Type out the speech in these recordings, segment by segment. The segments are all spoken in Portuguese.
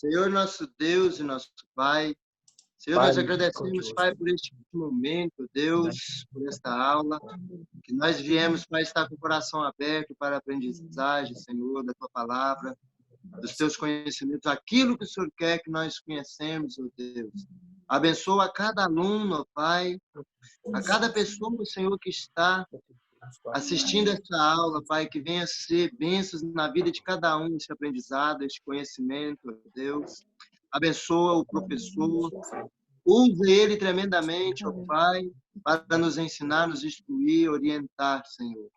Senhor, nosso Deus e nosso Pai, Senhor, nós agradecemos, Pai, por este momento, Deus, por esta aula, que nós viemos para estar com o coração aberto para a aprendizagem, Senhor, da Tua palavra, dos Teus conhecimentos, aquilo que o Senhor quer que nós conhecemos, ó Deus. Abençoa a cada aluno, ó Pai, a cada pessoa, Senhor, que está assistindo essa aula, Pai, que venha ser bênçãos na vida de cada um, esse aprendizado, esse conhecimento, ó Deus. Abençoa o professor, use ele tremendamente, ó Pai, para nos ensinar, nos instruir, orientar, Senhor.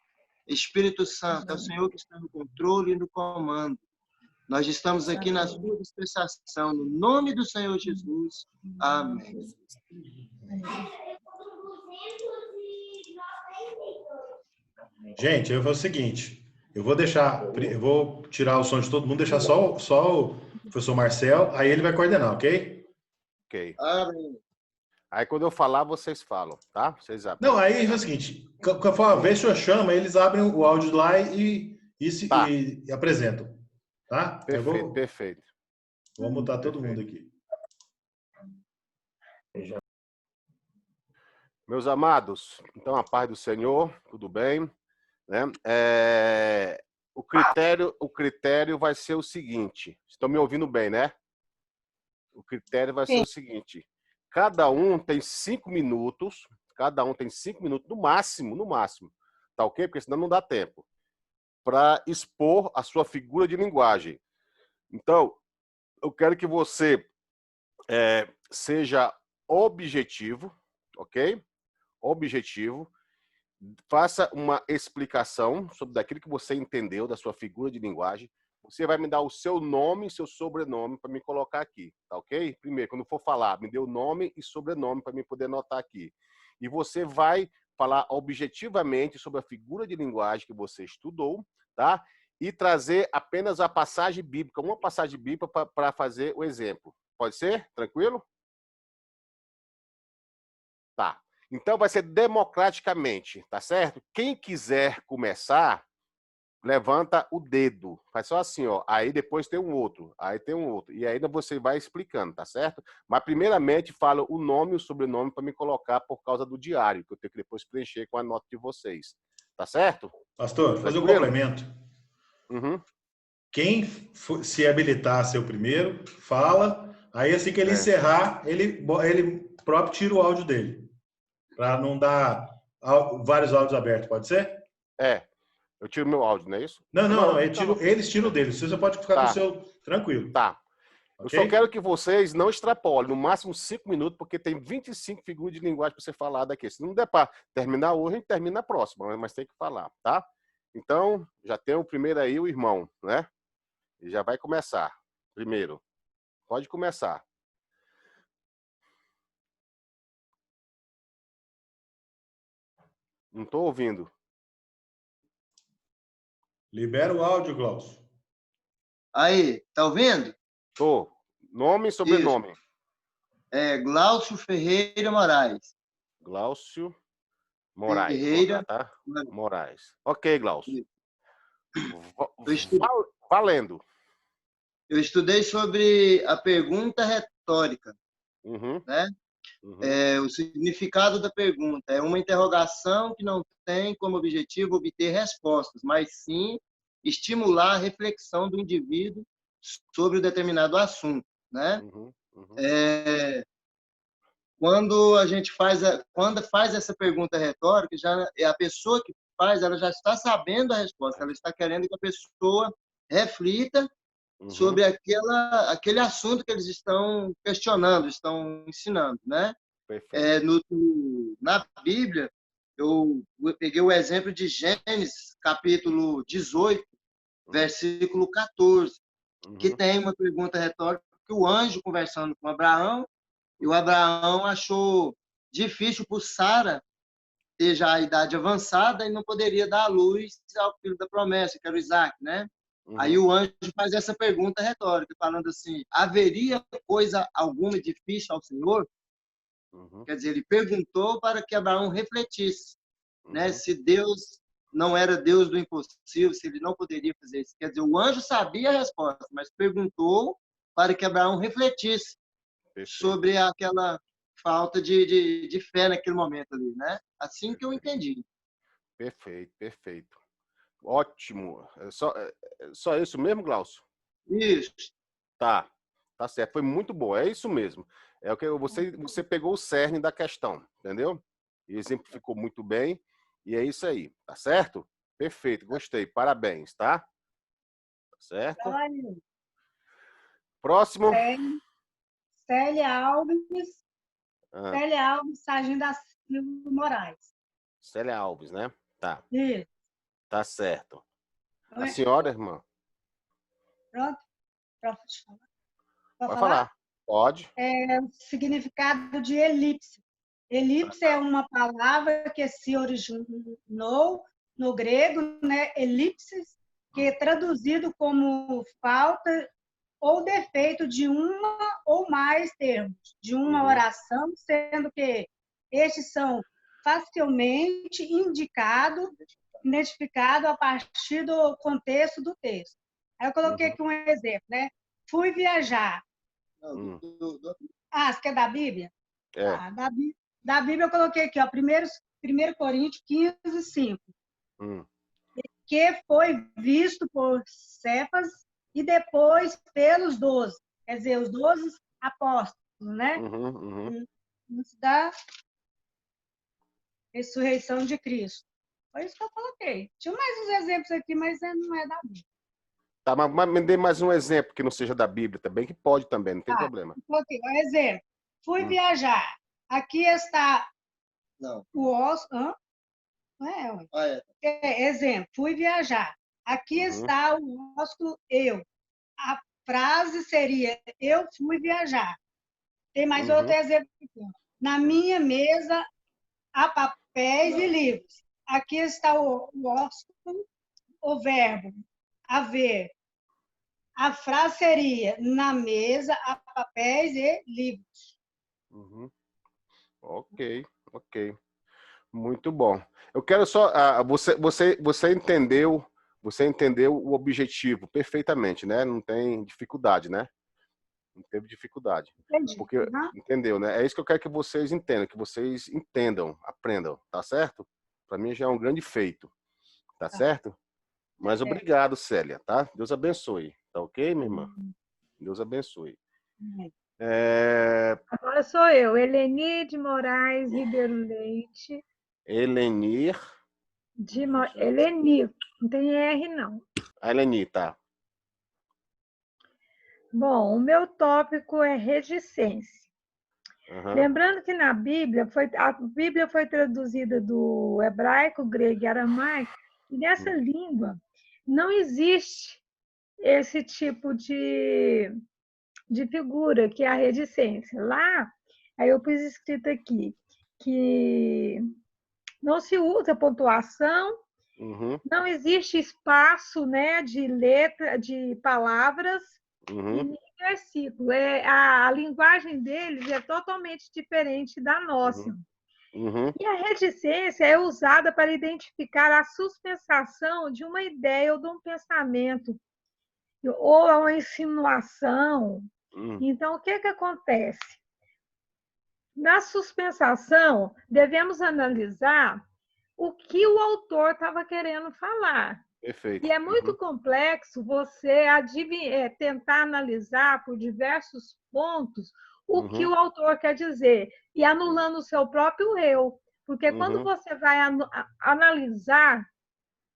Espírito Santo, é o Senhor que está no controle e no comando. Nós estamos aqui na sua dispensação, no nome do Senhor Jesus. Amém. Gente, eu vou fazer o seguinte, eu vou tirar o som de todo mundo, deixar só o professor Marcel, aí ele vai coordenar, ok? Ok. Amém. Aí quando eu falar, vocês falam, tá? Vocês abrem. Não, aí é o seguinte, conforme a vez que o senhor chama, eles abrem o áudio lá e apresentam, tá? Perfeito, perfeito. Vou mutar todo mundo aqui. Meus amados, então a paz do Senhor, tudo bem? Né? O critério vai ser o seguinte, estão me ouvindo bem, né? O critério vai ser o seguinte, cada um tem 5 minutos, no máximo, tá ok? Porque senão não dá tempo, para expor a sua figura de linguagem. Então, eu quero que você seja objetivo, ok? Objetivo, faça uma explicação sobre daquilo que você entendeu da sua figura de linguagem. Você vai me dar o seu nome e seu sobrenome para me colocar aqui, tá ok? Primeiro, quando for falar, me dê o nome e sobrenome para me poder anotar aqui. E você vai falar objetivamente sobre a figura de linguagem que você estudou, tá? E trazer apenas a passagem bíblica, uma passagem bíblica para fazer o exemplo. Pode ser? Tranquilo? Tá. Então vai ser democraticamente, tá certo? Quem quiser começar, levanta o dedo. Faz só assim, ó. Aí depois tem um outro. Aí tem um outro. E aí você vai explicando, tá certo? Mas primeiramente fala o nome e o sobrenome para me colocar por causa do diário, que eu tenho que depois preencher com a nota de vocês. Tá certo? Pastor, fazer um complemento. Uhum. Quem se habilitar a ser o primeiro, fala. Aí assim que ele encerrar, ele próprio tira o áudio dele. Para não dar vários áudios abertos, pode ser? Eu tiro meu áudio, não é isso? Não, eles tiram o deles. Você pode ficar com o seu tranquilo. Tá. Okay? Eu só quero que vocês não extrapolem, no máximo 5 minutos, porque tem 25 figuras de linguagem para você falar daqui. Se não der para terminar hoje, a gente termina na próxima, mas tem que falar, tá? Então, já tem o primeiro aí, o irmão, né? Ele já vai começar. Primeiro. Pode começar. Não estou ouvindo. Libera o áudio, Glaucio. Aí, tá ouvindo? Tô. Nome e sobrenome. Isso. Glaucio Ferreira Moraes. Glaucio Moraes. Ferreira Tá? Moraes. Ok, Glaucio. Valendo. Eu estudei sobre a pergunta retórica, né? O significado da pergunta é uma interrogação que não tem como objetivo obter respostas, mas sim estimular a reflexão do indivíduo sobre um determinado assunto, né? Quando a gente quando faz essa pergunta retórica, já a pessoa que faz, ela já está sabendo a resposta, ela está querendo que a pessoa reflita sobre aquele assunto que eles estão questionando, estão ensinando, né? Na Bíblia, eu peguei o exemplo de Gênesis, capítulo 18, versículo 14, que tem uma pergunta retórica que o anjo conversando com Abraão, e o Abraão achou difícil por Sara ter já a idade avançada e não poderia dar à luz ao filho da promessa, que era o Isaac, né? Aí o anjo faz essa pergunta retórica, falando assim, haveria coisa alguma difícil ao Senhor? Quer dizer, ele perguntou para que Abraão refletisse, né? Se Deus não era Deus do impossível, se ele não poderia fazer isso. Quer dizer, o anjo sabia a resposta, mas perguntou para que Abraão refletisse sobre aquela falta de fé naquele momento ali, né? Assim que eu entendi. Perfeito, perfeito. Ótimo. Só isso mesmo, Glaucio? Isso. Tá, tá certo. Foi muito bom. É isso mesmo. É o que você pegou o cerne da questão, entendeu? E exemplificou muito bem. E é isso aí, tá certo? Perfeito, gostei. Parabéns, tá? Tá certo? Olha, Próximo. Célia Alves, Ah, Célia Alves, Sargento da Silva Moraes. Célia Alves, né? Tá, Isso. tá certo. A Oi? senhora, irmã? Pronto? Pode falar? Pode Pode falar? falar. Pode. É o significado de elipse. Elipse é uma palavra que se originou no grego, né? Elipsis, que é traduzido como falta ou defeito de uma ou mais termos, de uma Uhum. oração, sendo que estes são facilmente identificados a partir do contexto do texto. Aí eu coloquei aqui um exemplo, né? Fui viajar. Não, Você quer da Bíblia? É. Tá, da Bíblia eu coloquei aqui, ó, 1 Coríntios 15, 5. Hum. Que foi visto por Cefas e depois pelos 12. Quer dizer, os 12 apóstolos, né? Antes da ressurreição de Cristo. Foi isso que eu coloquei. Tinha mais uns exemplos aqui, mas não é da Bíblia. Tá, mas me dê mais um exemplo que não seja da Bíblia também, que pode também, não tem problema. Coloquei. Um exemplo. Fui viajar. Aqui está o osso. Não é, ué. Exemplo. Fui viajar. Aqui está o osso eu. A frase seria: eu fui viajar. Tem mais outro exemplo aqui. Na minha mesa há papéis e livros. Aqui está o o verbo haver. A frase seria: na mesa há papéis e livros. Ok, ok. Muito bom. Eu quero só. Você entendeu o objetivo perfeitamente, né? Não tem dificuldade, né? Não teve dificuldade. Entendi. Porque, entendeu, né? É isso que eu quero que vocês entendam, aprendam, tá certo? Para mim já é um grande feito, tá certo? Mas obrigado, Célia, tá? Deus abençoe. Tá ok, minha irmã? Deus abençoe. Agora sou eu, Eleni de Moraes Ribeiro Leite. Elenir. Eleni, não tem R, não. A Eleni, tá. Bom, o meu tópico é reticência. Lembrando que na Bíblia, a Bíblia foi traduzida do hebraico, grego e aramaico, e nessa língua não existe esse tipo de figura, que é a reticência. Lá, aí eu pus escrito aqui, que não se usa pontuação, não existe espaço, né, de letra, de palavras, e nem versículo. A linguagem deles é totalmente diferente da nossa. E a reticência é usada para identificar a sustentação de uma ideia ou de um pensamento, ou uma insinuação. Então, o que acontece? Na suspensação, devemos analisar o que o autor estava querendo falar. Perfeito. E é muito complexo você tentar analisar por diversos pontos o que o autor quer dizer, e anulando o seu próprio eu. Porque quando você vai analisar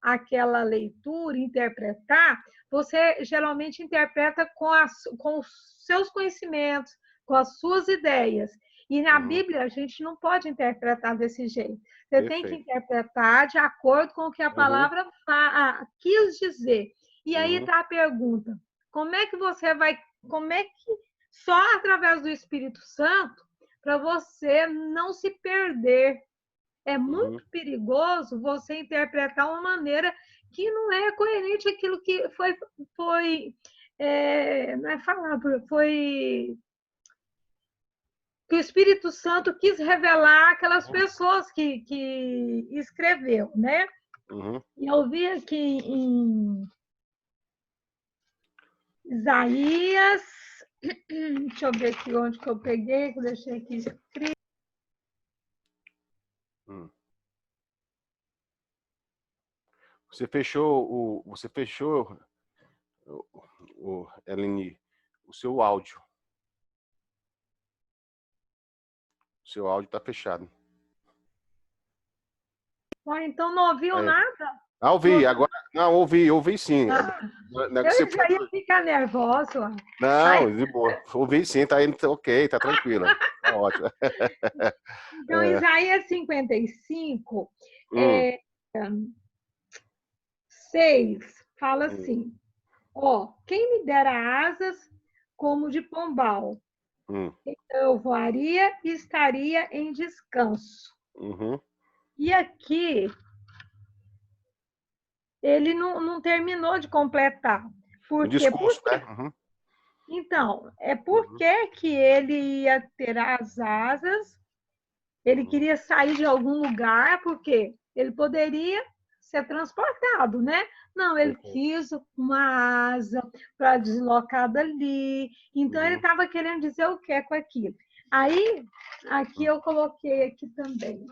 aquela leitura, interpretar, você geralmente interpreta com os seus conhecimentos, com as suas ideias. E na Bíblia a gente não pode interpretar desse jeito. Você tem que interpretar de acordo com o que a palavra quis dizer. E aí está a pergunta: como é que só através do Espírito Santo, para você não se perder? É muito perigoso você interpretar uma maneira que não é coerente aquilo que não é falado, foi que o Espírito Santo quis revelar aquelas pessoas que escreveu, né? E eu vi aqui em Isaías Deixa eu ver aqui onde que eu peguei, que eu deixei aqui escrito. Você fechou Eleni, o seu áudio. O seu áudio está fechado. Então não ouviu nada? Ouvi, agora. Não, ouvi sim. Eu já ia ficar nervosa. Não, de boa. Ouvi sim, tá indo ok, tá tranquila. Tá ótimo. Então, Isaías 55, 6, fala assim: quem me dera asas como de pombal, então eu voaria e estaria em descanso. E aqui, ele não terminou de completar. O discurso, né? Então, por que ele ia ter as asas? Ele queria sair de algum lugar, porque ele poderia ser transportado, né? Não, ele quis uma asa para deslocar dali. Então, ele estava querendo dizer o que com aquilo. Aí, aqui eu coloquei aqui também.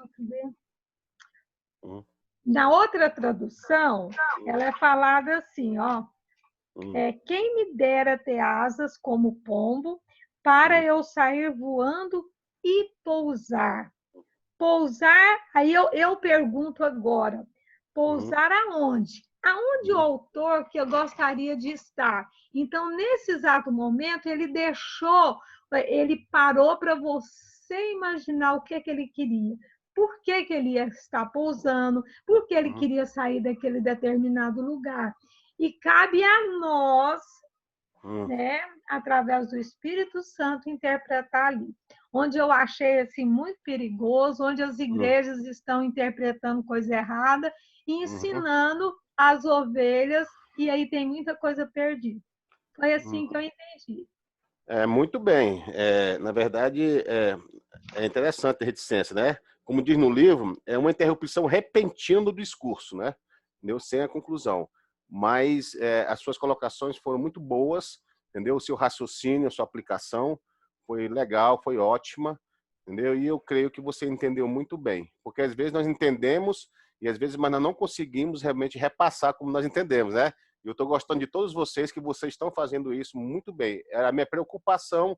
Na outra tradução, ela é falada assim, quem me dera ter asas como pombo, para eu sair voando e pousar. Pousar, aí eu pergunto agora, pousar aonde? Aonde o autor que eu gostaria de estar? Então, nesse exato momento, ele parou para você imaginar o que ele queria. Por que ele ia estar pousando? Por que ele queria sair daquele determinado lugar? E cabe a nós, né, através do Espírito Santo, interpretar ali. Onde eu achei assim, muito perigoso, onde as igrejas estão interpretando coisa errada e ensinando as ovelhas, e aí tem muita coisa perdida. Foi assim que eu entendi. Muito bem. Na verdade, é interessante a reticência, né? Como diz no livro, é uma interrupção repentina do discurso, né? Entendeu? Sem a conclusão. Mas as suas colocações foram muito boas, entendeu? O seu raciocínio, a sua aplicação foi legal, foi ótima, entendeu? E eu creio que você entendeu muito bem, porque às vezes nós entendemos e às vezes mas nós não conseguimos realmente repassar como nós entendemos, né? E eu estou gostando de todos vocês que vocês estão fazendo isso muito bem. A minha preocupação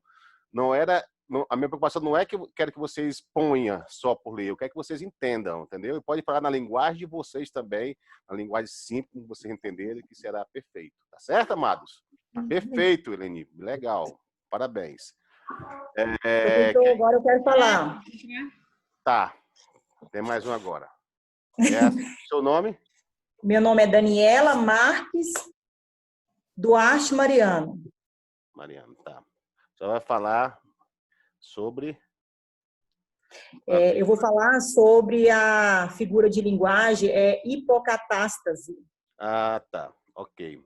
a minha preocupação não é que eu quero que vocês ponham só por ler, eu quero que vocês entendam, entendeu? E pode falar na linguagem de vocês também, na linguagem simples, que vocês entenderem, que será perfeito. Tá certo, amados? Perfeito, Eleni. Legal. Parabéns. Professor, agora eu quero falar. Tá. Tem mais um agora. Seu nome? Meu nome é Daniela Marques Duarte Mariano. Mariano, tá. Você vai falar sobre... eu vou falar sobre a figura de linguagem, hipocatástase. Ah, tá. Ok.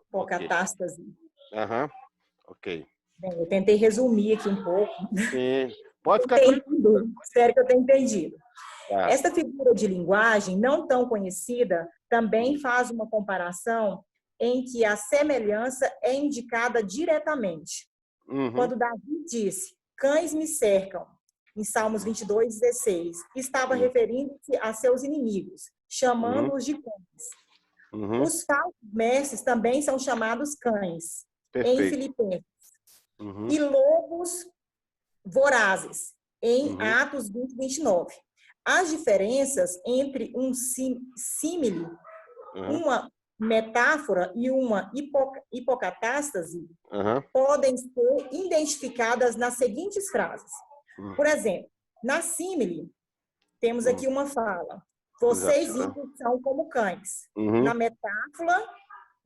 Hipocatástase. Ok. Bem, eu tentei resumir aqui um pouco. Sim. Pode ficar tranquilo. Espero que eu tenha entendido. Tá. Esta figura de linguagem, não tão conhecida, também faz uma comparação em que a semelhança é indicada diretamente. Quando Davi disse, cães me cercam, em Salmos 22:16, estava referindo-se a seus inimigos, chamando-os de cães. Os falsos mestres também são chamados cães, em Filipenses. E lobos vorazes, em Atos 20:29. As diferenças entre um símile, uma metáfora e uma hipocatástase podem ser identificadas nas seguintes frases. Por exemplo, na símile, temos aqui uma fala. Vocês ímpios são como cães. Na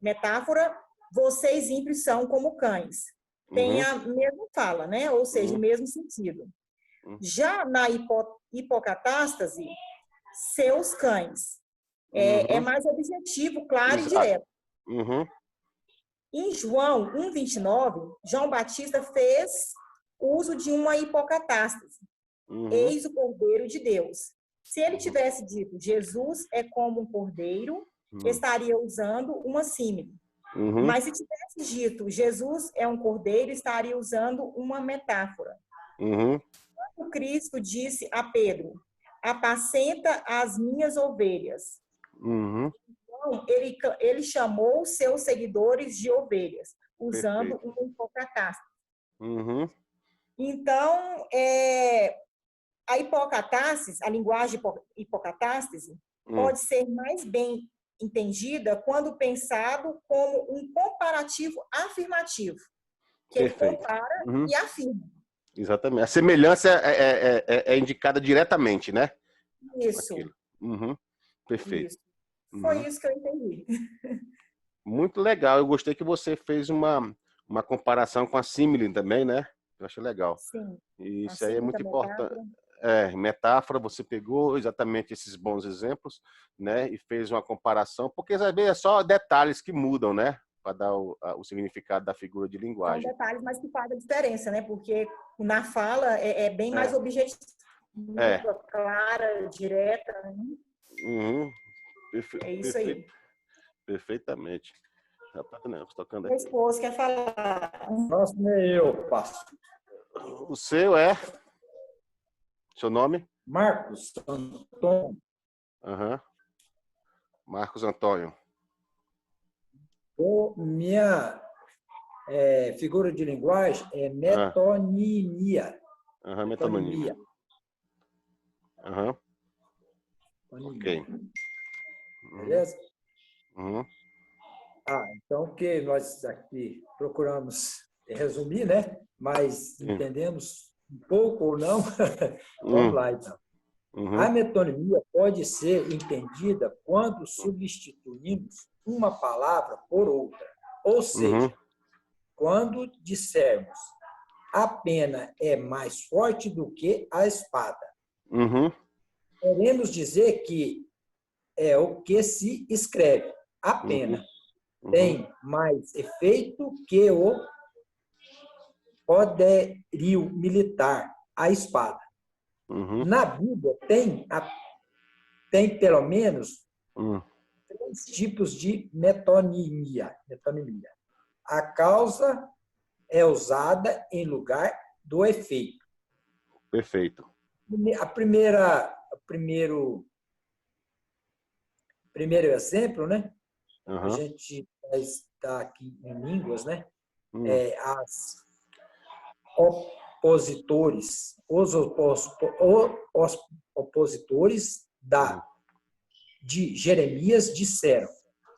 metáfora, vocês ímpios são como cães. Tem a mesma fala, né? Ou seja, o mesmo sentido. Já na hipocatástase, seus cães. É mais objetivo, claro e direto. Em João 1:29, João Batista fez uso de uma hipocatástase. Eis o Cordeiro de Deus. Se ele tivesse dito Jesus é como um cordeiro, estaria usando uma símile. Mas se tivesse dito Jesus é um cordeiro, estaria usando uma metáfora. O Cristo disse a Pedro, apacenta as minhas ovelhas. Então, ele chamou seus seguidores de ovelhas, usando uma hipocatástase. Então, a hipocatástase, a linguagem hipocatástase, pode ser mais bem entendida quando pensado como um comparativo afirmativo, que ele compara e afirma. Exatamente. A semelhança é indicada diretamente, né? Isso. Perfeito. Isso. Foi isso que eu entendi. Muito legal. Eu gostei que você fez uma comparação com a símile também, né? Eu achei legal. Sim. Isso aí é muito importante. Metáfora, você pegou exatamente esses bons exemplos, né? E fez uma comparação, porque às vezes é só detalhes que mudam, né? Para dar o significado da figura de linguagem. São detalhes, mas que fazem diferença, né? Porque na fala é bem mais objetivo, clara, direta. Né? É isso aí. Perfeitamente. Tocando aqui. O esposo quer falar. Próximo é eu, passo. O seu é? Seu nome? Marcos Antônio. Marcos Antônio. Minha figura de linguagem é metonimia. Metonimia. Ok. Beleza? Então, o que nós aqui procuramos resumir, né? Mas entendemos um pouco ou não. Vamos lá, então. A metonimia pode ser entendida quando substituímos uma palavra por outra. Ou seja, quando dissermos a pena é mais forte do que a espada, queremos dizer que é o que se escreve. A pena tem mais efeito que o poderio militar, a espada. Na Bíblia tem pelo menos 3 tipos de metonimia. A causa é usada em lugar do efeito. Perfeito. Primeiro exemplo, né? A gente está aqui em línguas, né? Os opositores de Jeremias disseram: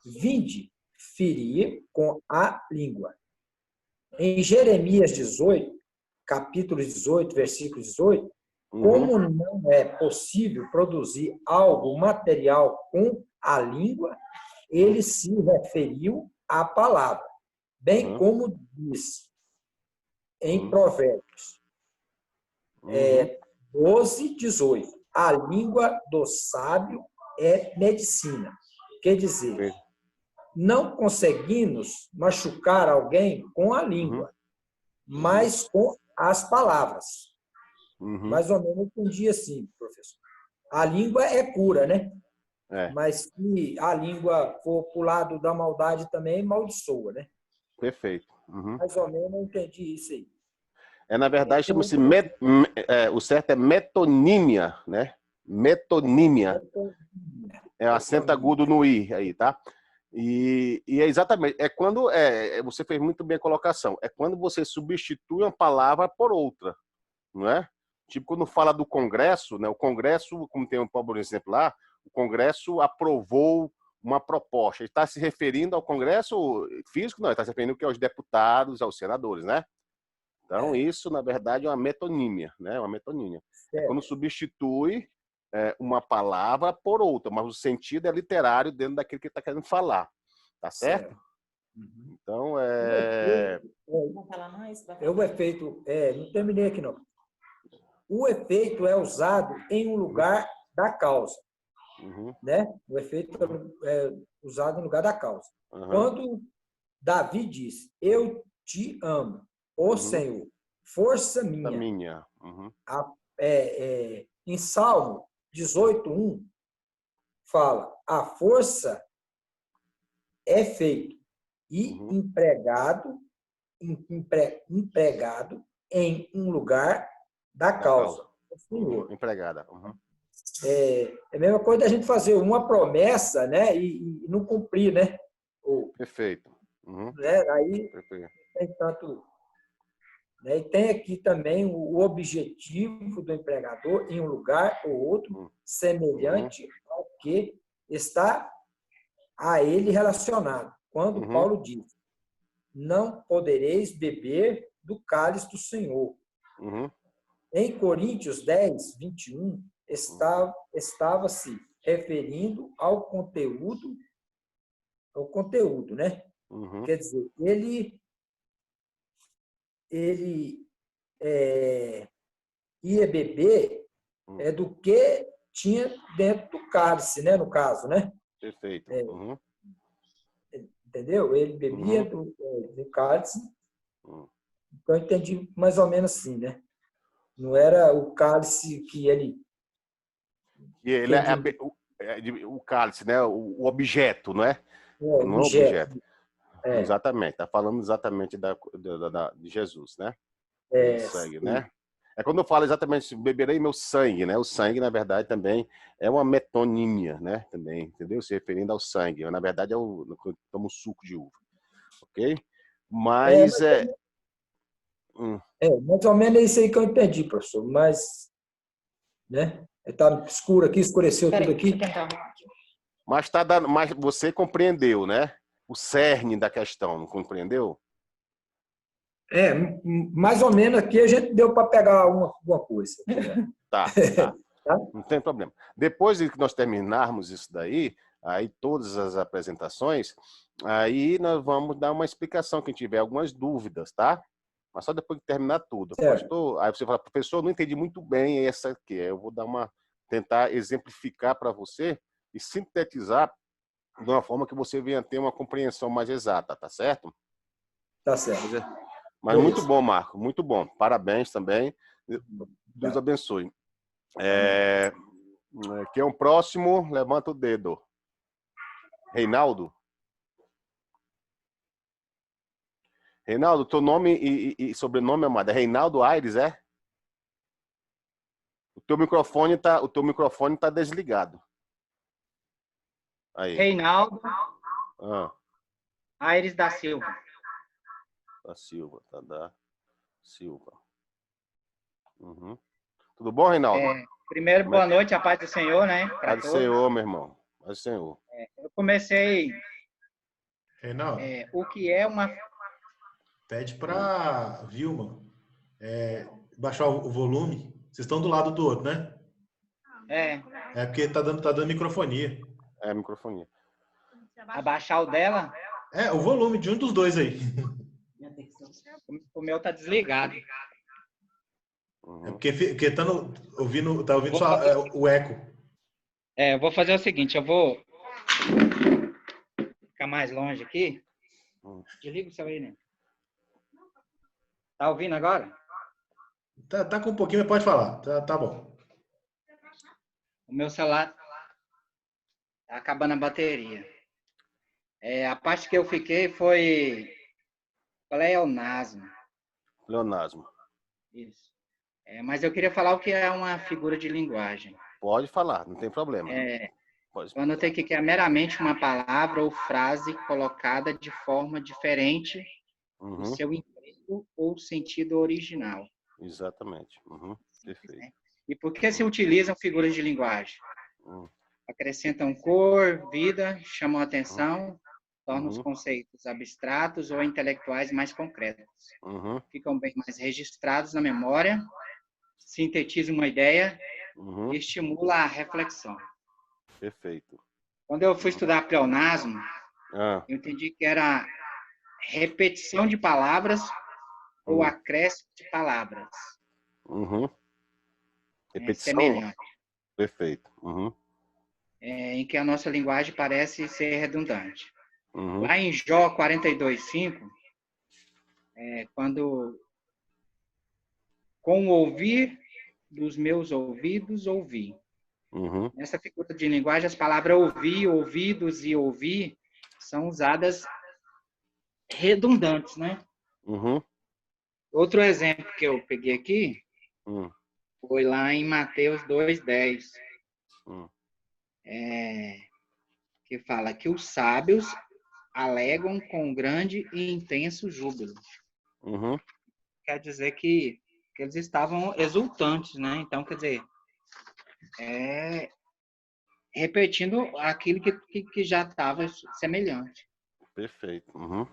vinde ferir com a língua. Em Jeremias 18, capítulo 18, versículo 18, como não é possível produzir algo material com a língua, ele se referiu à palavra, bem como diz em Provérbios 12, 18. A língua do sábio é medicina. Quer dizer, não conseguimos machucar alguém com a língua, mas com as palavras. Mais ou menos um dia assim, professor. A língua é cura, né? Mas se a língua for para o lado da maldade também, maldiçoa, né? Perfeito. Mais ou menos eu entendi isso aí. Na verdade, chama-se o certo é metonímia, né? Metonímia. É acento agudo no i aí, tá? E é exatamente, quando você fez muito bem a colocação, é quando você substitui uma palavra por outra, não é? Tipo quando fala do Congresso, né? O Congresso, como tem por exemplo lá, o Congresso aprovou uma proposta. Ele está se referindo ao Congresso físico? Não, ele está se referindo aos deputados, aos senadores, né? Então, isso, na verdade, é uma metonímia, né? Uma metonímia. É quando substitui uma palavra por outra, mas o sentido é literário dentro daquilo que ele está querendo falar. Tá certo? Então, Vou falar mais? O efeito... não terminei aqui, não. O efeito é usado em um lugar da causa. Né? O efeito é usado no lugar da causa. Quando Davi diz, eu te amo, ó Senhor, força minha. Em Salmo 18:1 fala, a força é feito, e empregado em um lugar da causa. Empregada. É a mesma coisa da gente fazer uma promessa, né, e não cumprir, né? Perfeito. Né? Aí Perfeito. tem tanto... Né? E tem aqui também o objetivo do empregador em um lugar ou outro semelhante ao que está a ele relacionado. Quando Paulo diz, não podereis beber do cálice do Senhor. Em Coríntios 10, 21, estava se referindo ao conteúdo, né? Quer dizer, ele ia beber do que tinha dentro do cálice, né? No caso, né? Perfeito. Entendeu? Ele bebia do cálice. Então, eu entendi mais ou menos assim, né? Não era o cálice que ele... Ele o cálice, né? O objeto, não é? Não é objeto. Exatamente. Está falando exatamente de Jesus, né? Sangue, né? É quando eu falo exatamente, beberei meu sangue, né? O sangue, na verdade, também é uma metonímia, né? Também, entendeu? Se referindo ao sangue. Na verdade, toma um suco de uva. Ok? Mas mais ou menos é isso aí que eu entendi, professor. Mas, né? Está escuro aqui, escureceu tudo aqui. Mas você compreendeu, né? O cerne da questão, não compreendeu? Mais ou menos aqui a gente deu para pegar alguma coisa. Tá. Não tem problema. Depois de que nós terminarmos isso daí, aí todas as apresentações, aí nós vamos dar uma explicação, quem tiver algumas dúvidas, tá? Mas só depois de terminar tudo. Pastor, aí você fala, professor, eu não entendi muito bem essa aqui. Eu vou tentar exemplificar para você e sintetizar de uma forma que você venha ter uma compreensão mais exata, tá certo? Tá certo. Mas muito bom, Marco, muito bom. Parabéns também. Deus abençoe. Quem é o próximo? Levanta o dedo. Reinaldo? Reinaldo, teu nome e sobrenome, amado, é Reinaldo Aires, é? O teu microfone tá desligado. Aí. Reinaldo Aires da Silva. Da Silva. Tudo bom, Reinaldo? Primeiro, boa noite, a paz do Senhor, né? Paz do Senhor, meu irmão. Paz do Senhor. Eu comecei... Reinaldo. O que é uma... Pede para Vilma baixar o volume. Vocês estão do lado do outro, né? É porque tá dando microfonia. Microfonia. Abaixar o dela? O volume de um dos dois aí. O meu tá desligado. É porque tá ouvindo só o eco. Eu vou fazer o seguinte, eu vou ficar mais longe aqui. Desliga o seu aí, né? Tá ouvindo agora? Tá com um pouquinho, mas pode falar. Tá bom. O meu celular tá acabando a bateria. A parte que eu fiquei foi pleonasmo. Pleonasmo. Isso. Mas eu queria falar o que é uma figura de linguagem. Pode falar, não tem problema. Eu anotei aqui que é meramente uma palavra ou frase colocada de forma diferente do seu emprego ou sentido original. Exatamente. Perfeito. E por que se utilizam figuras de linguagem? Acrescentam cor, vida, chamam atenção, tornam os conceitos abstratos ou intelectuais mais concretos. Ficam bem mais registrados na memória, sintetizam uma ideia e estimula a reflexão. Perfeito. Quando eu fui estudar pleonasmo, eu entendi que era repetição de palavras ou acréscimo de palavras. Repetição. Semelhante. Perfeito. Em que a nossa linguagem parece ser redundante. Lá em Jó 42:5, quando com o ouvir dos meus ouvidos ouvi. Nessa figura de linguagem, as palavras ouvir, ouvidos e ouvir são usadas redundantes, né? Uhum. Outro exemplo que eu peguei aqui foi lá em Mateus 2:10, que fala que os sábios alegam com grande e intenso júbilo. Uhum. Quer dizer que eles estavam exultantes, né? Então, quer dizer, repetindo aquilo que já estava semelhante. Perfeito. Uhum.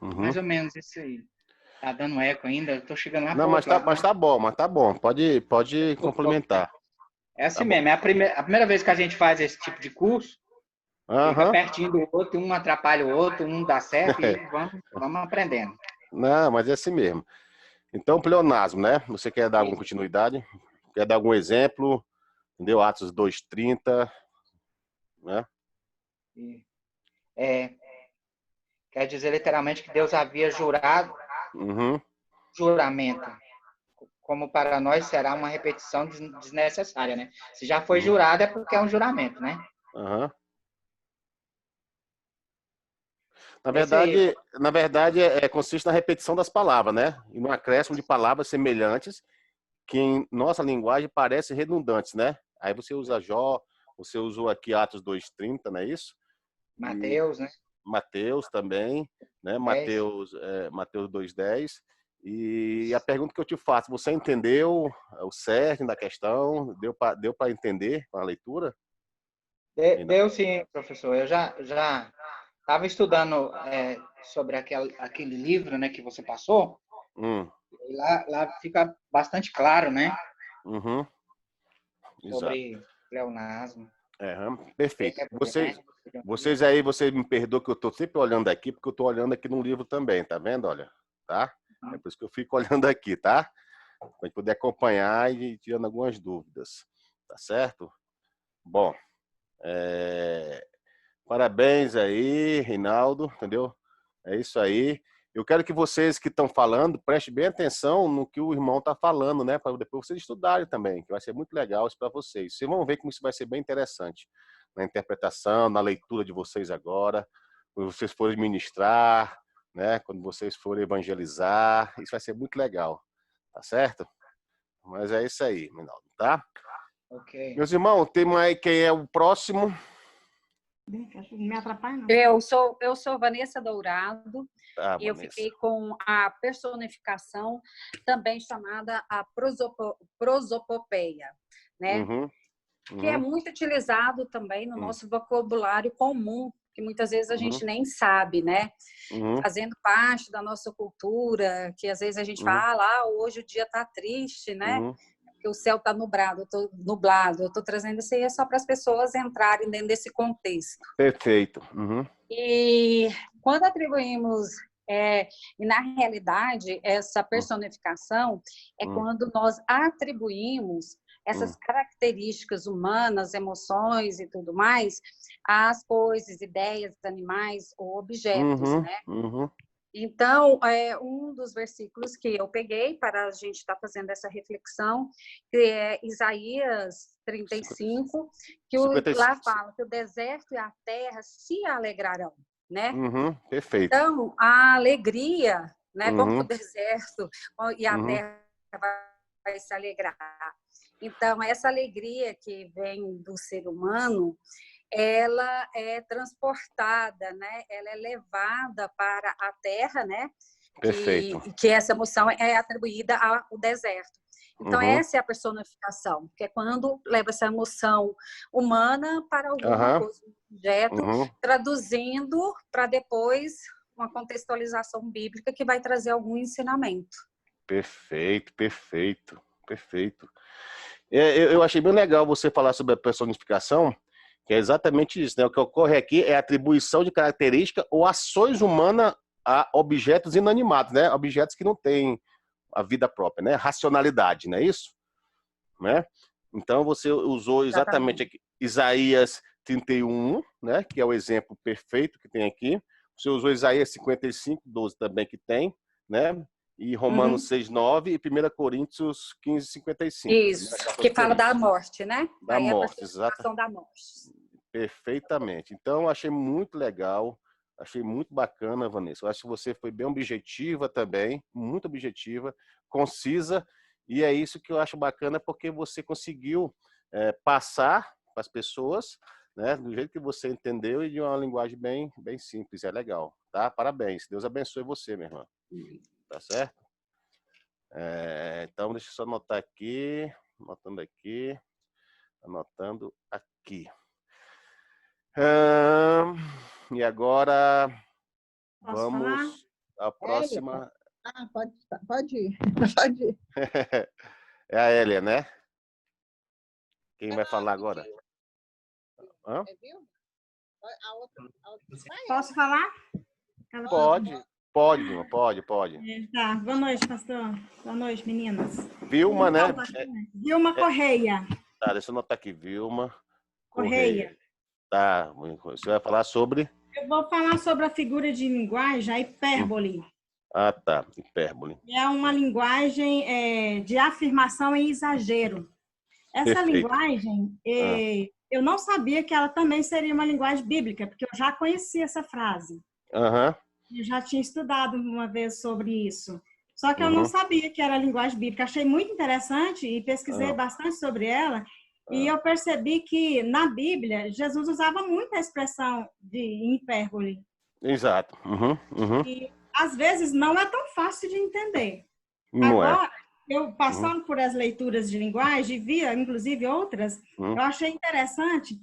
Mais ou menos isso aí. Tá dando eco ainda? Eu tô chegando lá. Não, mas tá bom. Pode complementar. É assim mesmo. É a primeira vez que a gente faz esse tipo de curso. Fica pertinho do outro, um atrapalha o outro, um dá certo e vamos aprendendo. Não, mas é assim mesmo. Então, pleonasmo, né? Você quer dar alguma continuidade? Quer dar algum exemplo? Entendeu? Atos 2:30, né? Quer dizer literalmente que Deus havia jurado juramento, como para nós será uma repetição desnecessária, né? Se já foi jurado é porque é um juramento, né? Na verdade consiste na repetição das palavras, né? E no acréscimo de palavras semelhantes que em nossa linguagem parecem redundantes, né? Aí você usa você usou aqui Atos 2:30, não é isso? Mateus, né? Mateus também, né? Mateus 2:10. E a pergunta que eu te faço, você entendeu o cerne da questão? Deu para entender com a leitura? Deu sim, professor. Eu já estava estudando sobre aquele livro, né, que você passou. E lá fica bastante claro, né? Sobre pleonasmo. Perfeito. Vocês aí, você me perdoa que eu estou sempre olhando aqui, porque eu estou olhando aqui no livro também, tá vendo? Olha, tá? É por isso que eu fico olhando aqui, tá? Para a gente poder acompanhar e tirando algumas dúvidas, tá certo? Bom, parabéns aí, Reinaldo, entendeu? É isso aí. Eu quero que vocês que estão falando prestem bem atenção no que o irmão está falando, né? Para depois vocês estudarem também, que vai ser muito legal isso para vocês. Vocês vão ver como isso vai ser bem interessante na interpretação, na leitura de vocês agora, quando vocês forem ministrar, né? Quando vocês forem evangelizar, isso vai ser muito legal, tá certo? Mas é isso aí, Reinaldo, tá? Ok. Meus irmãos, tem aí quem é o próximo? Não me atrapalha, não. Eu sou Vanessa Dourado. E eu fiquei com a personificação, também chamada a prosopopeia, né? Que é muito utilizado também no nosso vocabulário comum, que muitas vezes a gente nem sabe, né? Fazendo parte da nossa cultura, que às vezes a gente fala, hoje o dia tá triste, né? Que o céu está nublado, eu estou trazendo isso aí só para as pessoas entrarem dentro desse contexto. Perfeito. E quando atribuímos, e na realidade, essa personificação é quando nós atribuímos essas características humanas, emoções e tudo mais, às coisas, ideias, animais ou objetos, né? Então, um dos versículos que eu peguei para a gente estar fazendo essa reflexão, que é Isaías 35, que lá fala que o deserto e a terra se alegrarão, né? Perfeito. Então, a alegria, né, como o deserto e a terra vai se alegrar. Então, essa alegria que vem do ser humano, ela é transportada, né? Ela é levada para a terra, né? Perfeito. Que essa emoção é atribuída ao deserto. Então, essa é a personificação, que é quando leva essa emoção humana para alguma coisa, um objeto, traduzindo para depois uma contextualização bíblica que vai trazer algum ensinamento. Perfeito. Eu achei bem legal você falar sobre a personificação, que é exatamente isso, né? O que ocorre aqui é a atribuição de características ou ações humanas a objetos inanimados, né? Objetos que não têm a vida própria, né? Racionalidade, não é isso? Né? Então, você usou exatamente aqui, Isaías 31, né? Que é o exemplo perfeito que tem aqui. Você usou Isaías 55:12 também, que tem, né? E Romanos 6:9 e 1 Coríntios 15:55. Isso, né? Que fala da morte, né? Da morte, exato. Da morte. Perfeitamente. Então, achei muito legal Achei muito bacana, Vanessa. Eu acho que você foi bem objetiva também, muito objetiva, concisa, e é isso que eu acho bacana, porque você conseguiu passar para as pessoas, né, do jeito que você entendeu e de uma linguagem bem simples. É legal, tá? Parabéns. Deus abençoe você, minha irmã. Tá certo? Então, deixa eu só anotar aqui. Anotando aqui. E agora vamos à próxima. Pode ir. Pode ir. É a Hélia, né? Quem vai falar agora? Hã? Posso falar? Pode, irmã, pode. Tá. Boa noite, pastor. Boa noite, meninas. Vilma, né? Vilma Correia. Tá, deixa eu anotar aqui. Vilma Correia. Tá, você vai falar sobre? Eu vou falar sobre a figura de linguagem, a hipérbole. Ah, tá. Hipérbole. É uma linguagem de afirmação em exagero. Essa Perfeito. Linguagem, eu não sabia que ela também seria uma linguagem bíblica, porque eu já conhecia essa frase. Eu já tinha estudado uma vez sobre isso. Só que eu não sabia que era linguagem bíblica. Achei muito interessante e pesquisei bastante sobre ela. E eu percebi que, na Bíblia, Jesus usava muito a expressão de hipérbole. Exato. E, às vezes, não é tão fácil de entender. Não Agora, eu passando por as leituras de linguagem, via, inclusive, outras, eu achei interessante,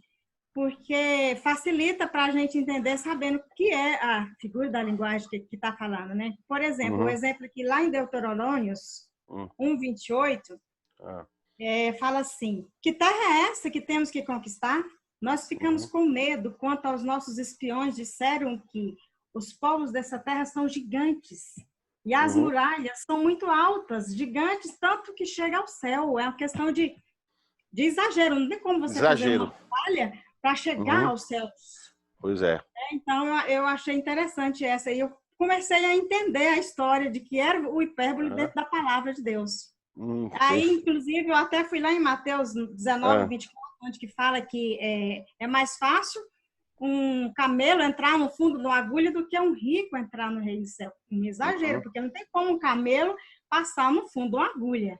porque facilita para a gente entender, sabendo o que é a figura da linguagem que está falando, né? Por exemplo, o exemplo aqui lá em Deuteronômios 1:28, fala assim: que terra é essa que temos que conquistar? Nós ficamos com medo quanto aos nossos espiões disseram que os povos dessa terra são gigantes e as muralhas são muito altas, gigantes, tanto que chega ao céu. É uma questão de exagero, não tem como você fazer uma muralha para chegar aos céus. Pois é. Então, eu achei interessante essa. E eu comecei a entender a história de que era o hipérbole dentro da palavra de Deus. Aí, inclusive, eu até fui lá em Mateus 19:24, onde que fala que é mais fácil um camelo entrar no fundo de uma agulha do que um rico entrar no reino do céu. Um exagero, porque não tem como um camelo passar no fundo de uma agulha.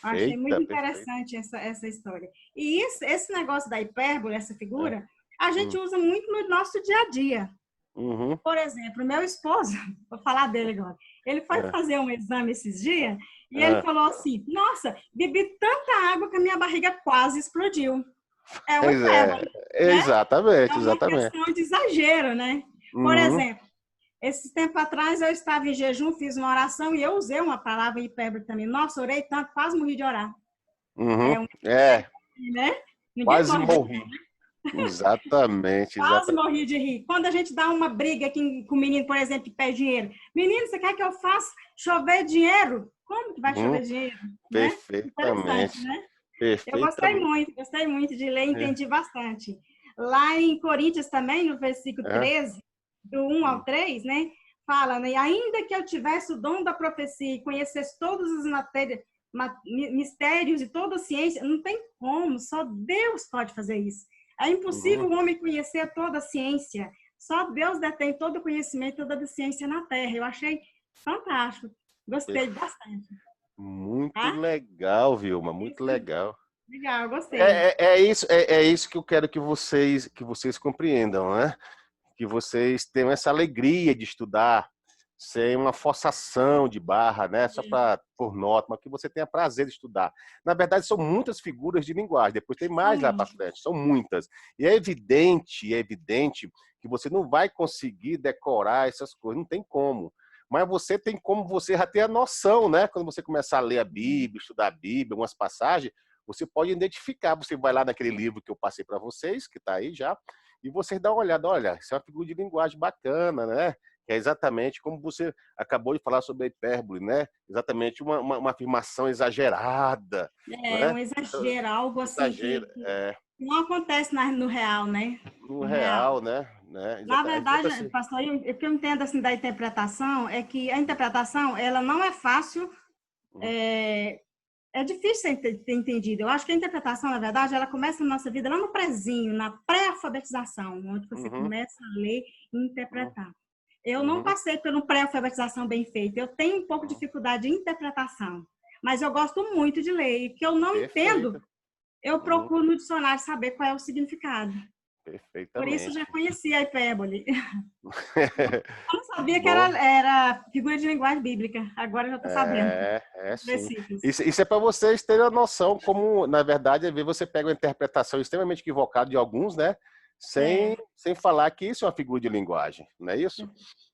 Achei muito interessante essa história. E esse negócio da hipérbole, essa figura, a gente usa muito no nosso dia a dia. Por exemplo, meu esposo, vou falar dele agora, ele foi fazer um exame esses dias e ele falou assim: nossa, bebi tanta água que a minha barriga quase explodiu. É uma hipérbole, né? Exatamente, é uma questão de exagero, né? Por exemplo, esse tempo atrás eu estava em jejum, fiz uma oração e eu usei uma palavra hipérbole também. Nossa, orei tanto, quase morri de orar. Né? Quase morri. Exatamente. Quase morri de rir. Quando a gente dá uma briga aqui com o menino, por exemplo, que pede dinheiro. Menino, você quer que eu faça chover dinheiro? Como que vai chover dinheiro? Perfeitamente. Né? Eu gostei muito de ler, entendi bastante. Lá em Coríntios também, no versículo 13, do 1 ao 3, né? Fala, né? Ainda que eu tivesse o dom da profecia e conhecesse todos os mistérios e toda a ciência, não tem como, só Deus pode fazer isso. É impossível o homem conhecer toda a ciência. Só Deus detém todo o conhecimento, toda a ciência na Terra. Eu achei fantástico. Gostei bastante. Muito legal, Vilma. Muito legal. Legal, gostei. É isso que eu quero que vocês compreendam, né? Que vocês tenham essa alegria de estudar, sem uma forçação de barra, né? Só por nota, mas que você tenha prazer de estudar. Na verdade, são muitas figuras de linguagem. Depois tem mais lá para frente. São muitas. E é evidente que você não vai conseguir decorar essas coisas. Não tem como. Mas você tem como você já ter a noção, né? Quando você começar a ler a Bíblia, estudar a Bíblia, algumas passagens, você pode identificar. Você vai lá naquele livro que eu passei para vocês, que está aí já, e vocês dão uma olhada. Olha, isso é uma figura de linguagem bacana, né? Que é exatamente como você acabou de falar sobre a hipérbole, né? Exatamente uma afirmação exagerada. Um exagero, algo assim que não acontece no real, né? No real, né? Na verdade, pastor, o que eu entendo assim, da interpretação é que a interpretação ela não é fácil é difícil ter entendido. Eu acho que a interpretação, na verdade, ela começa na nossa vida lá no prezinho, na pré-alfabetização, onde você começa a ler e interpretar. Eu não passei por uma pré-alfabetização bem feita. Eu tenho um pouco de dificuldade de interpretação, mas eu gosto muito de ler. E que eu não entendo, eu procuro no dicionário saber qual é o significado. Perfeitamente. Por isso já conhecia a hipérbole. Eu não sabia que era figura de linguagem bíblica. Agora eu já estou sabendo. Sim. Isso é para vocês terem a noção como, na verdade, às vezes você pega uma interpretação extremamente equivocada de alguns, né? Sem falar que isso é uma figura de linguagem, não é isso?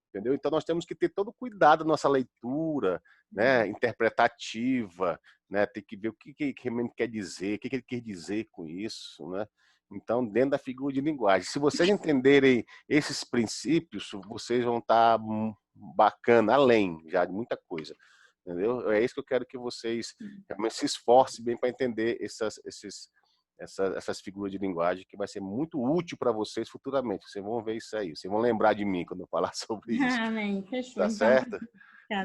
Entendeu? Então nós temos que ter todo cuidado na nossa leitura, né? Interpretativa, né? Tem que ver o que realmente quer dizer, o que ele quer dizer com isso, né? Então, dentro da figura de linguagem. Se vocês entenderem esses princípios, vocês vão estar bacana, além já de muita coisa. Entendeu? É isso que eu quero que vocês realmente se esforcem bem para entender essas figuras de linguagem, que vai ser muito útil para vocês futuramente. Vocês vão ver isso aí. Vocês vão lembrar de mim quando eu falar sobre isso. Amém. Fechou. Tá certo?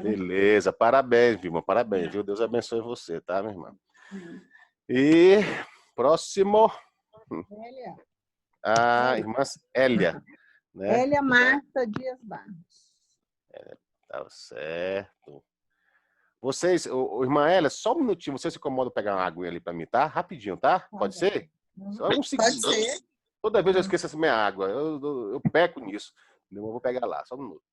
Beleza. Parabéns, Vilma. Parabéns, viu? Deus abençoe você, tá, minha irmã? E próximo... Hélia. A irmã Hélia. Né? Hélia Marta Dias Barros. Tá certo. Vocês, irmã Hélia, só um minutinho, você se incomoda pegar uma água ali para mim, tá? Rapidinho, tá? Pode ser? Só um segundo. Pode ser. Toda vez eu esqueço essa minha água. Eu peco nisso. Eu vou pegar lá, só um minuto.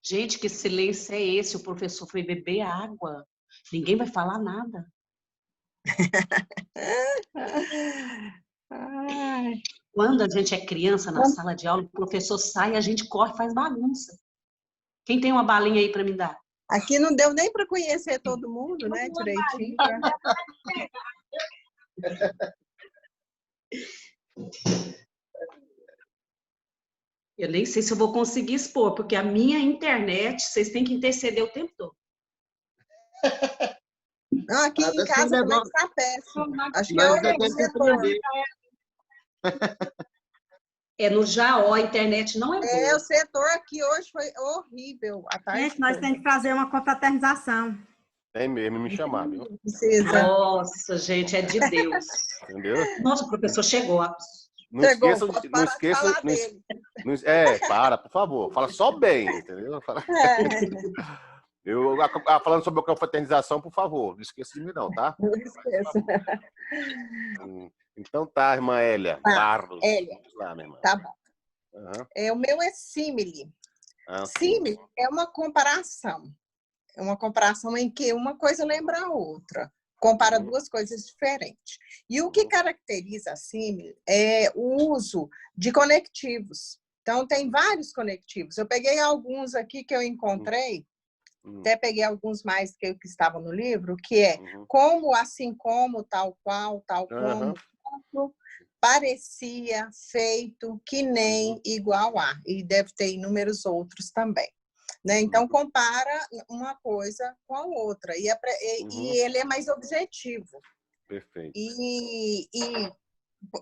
Gente, que silêncio é esse? O professor foi beber água. Ninguém vai falar nada. Quando a gente é criança na sala de aula, o professor sai e a gente corre e faz bagunça. Quem tem uma balinha aí para me dar? Aqui não deu nem para conhecer todo mundo, né? Direitinho. Eu nem sei se eu vou conseguir expor, porque a minha internet, vocês têm que interceder o tempo todo. Não, aqui em casa também está péssimo. Acho que é no Jaó, a internet não é boa. O setor aqui hoje foi horrível. Gente, nós temos que fazer uma confraternização. É mesmo, me chamar, viu? Nossa, gente, é de Deus. Entendeu? Nossa, o professor chegou. Não esqueçam, para, por favor. Fala só bem, entendeu? Eu falando sobre a confraternização, por favor, não esqueça de mim não, tá? Não esqueça. Então tá, irmã Hélia. Carlos. Hélia. Vamos lá, minha irmã. Tá bom. O meu é símile. Símile é uma comparação. É uma comparação em que uma coisa lembra a outra. Compara duas coisas diferentes. E o que caracteriza a símile é o uso de conectivos. Então, tem vários conectivos. Eu peguei alguns aqui que eu encontrei, até peguei alguns mais que estavam no livro, que é como, assim como, tal qual, tal como, parecia, feito, que nem, igual a. E deve ter inúmeros outros também. Né? Então, compara uma coisa com a outra. E ele é mais objetivo. Perfeito.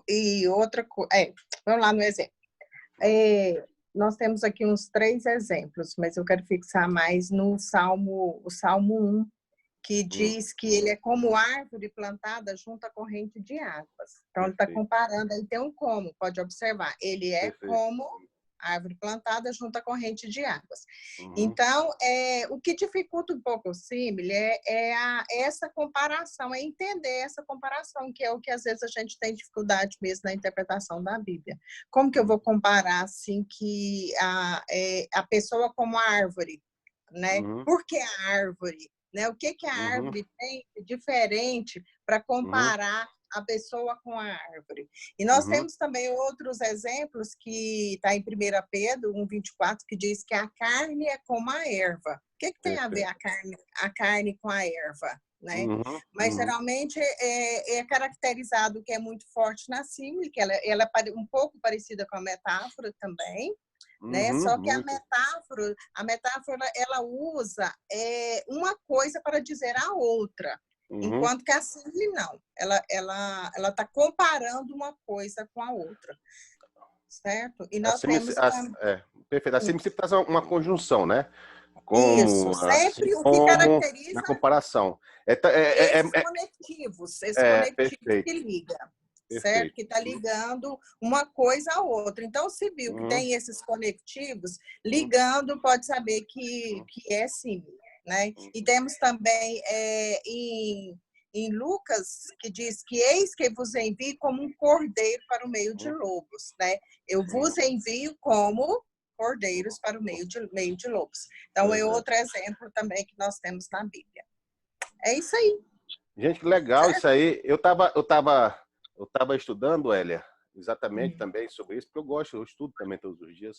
E outra coisa... vamos lá no exemplo. Nós temos aqui uns 3 exemplos, mas eu quero fixar mais no Salmo 1, que diz que ele é como árvore plantada junto à corrente de águas. Então, ele está comparando. Aí tem um como, pode observar. Ele é como... árvore plantada junto à corrente de águas. Então, o que dificulta um pouco o símile é essa comparação, é entender essa comparação, que é o que às vezes a gente tem dificuldade mesmo na interpretação da Bíblia. Como que eu vou comparar, assim, que a pessoa como a árvore, né? Por que a árvore? Né? O que a árvore tem de diferente para comparar a pessoa com a árvore. E nós temos também outros exemplos que está em 1 Pedro 1,24, que diz que a carne é como a erva. O que tem a ver a carne com a erva? né? Mas geralmente é caracterizado que é muito forte na símile, que ela é um pouco parecida com a metáfora também, né? Só que a metáfora ela usa uma coisa para dizer a outra, enquanto que a símile não. Ela está comparando uma coisa com a outra, certo? E nós temos perfeito. A símile sempre traz uma conjunção, né? Isso, sempre o que caracteriza na comparação. Esses conectivos perfeito. que ligam, certo? Que está ligando uma coisa a outra. Então, se viu que tem esses conectivos ligando, pode saber que é símile, né? E temos também em Lucas, que diz que eis que vos envio como um cordeiro para o meio de lobos, né? Eu vos envio como cordeiros para o meio de lobos. Então, é outro exemplo também que nós temos na Bíblia. É isso aí. Gente, que legal isso aí. Eu tava estudando, Hélia, exatamente também sobre isso, porque eu estudo também todos os dias.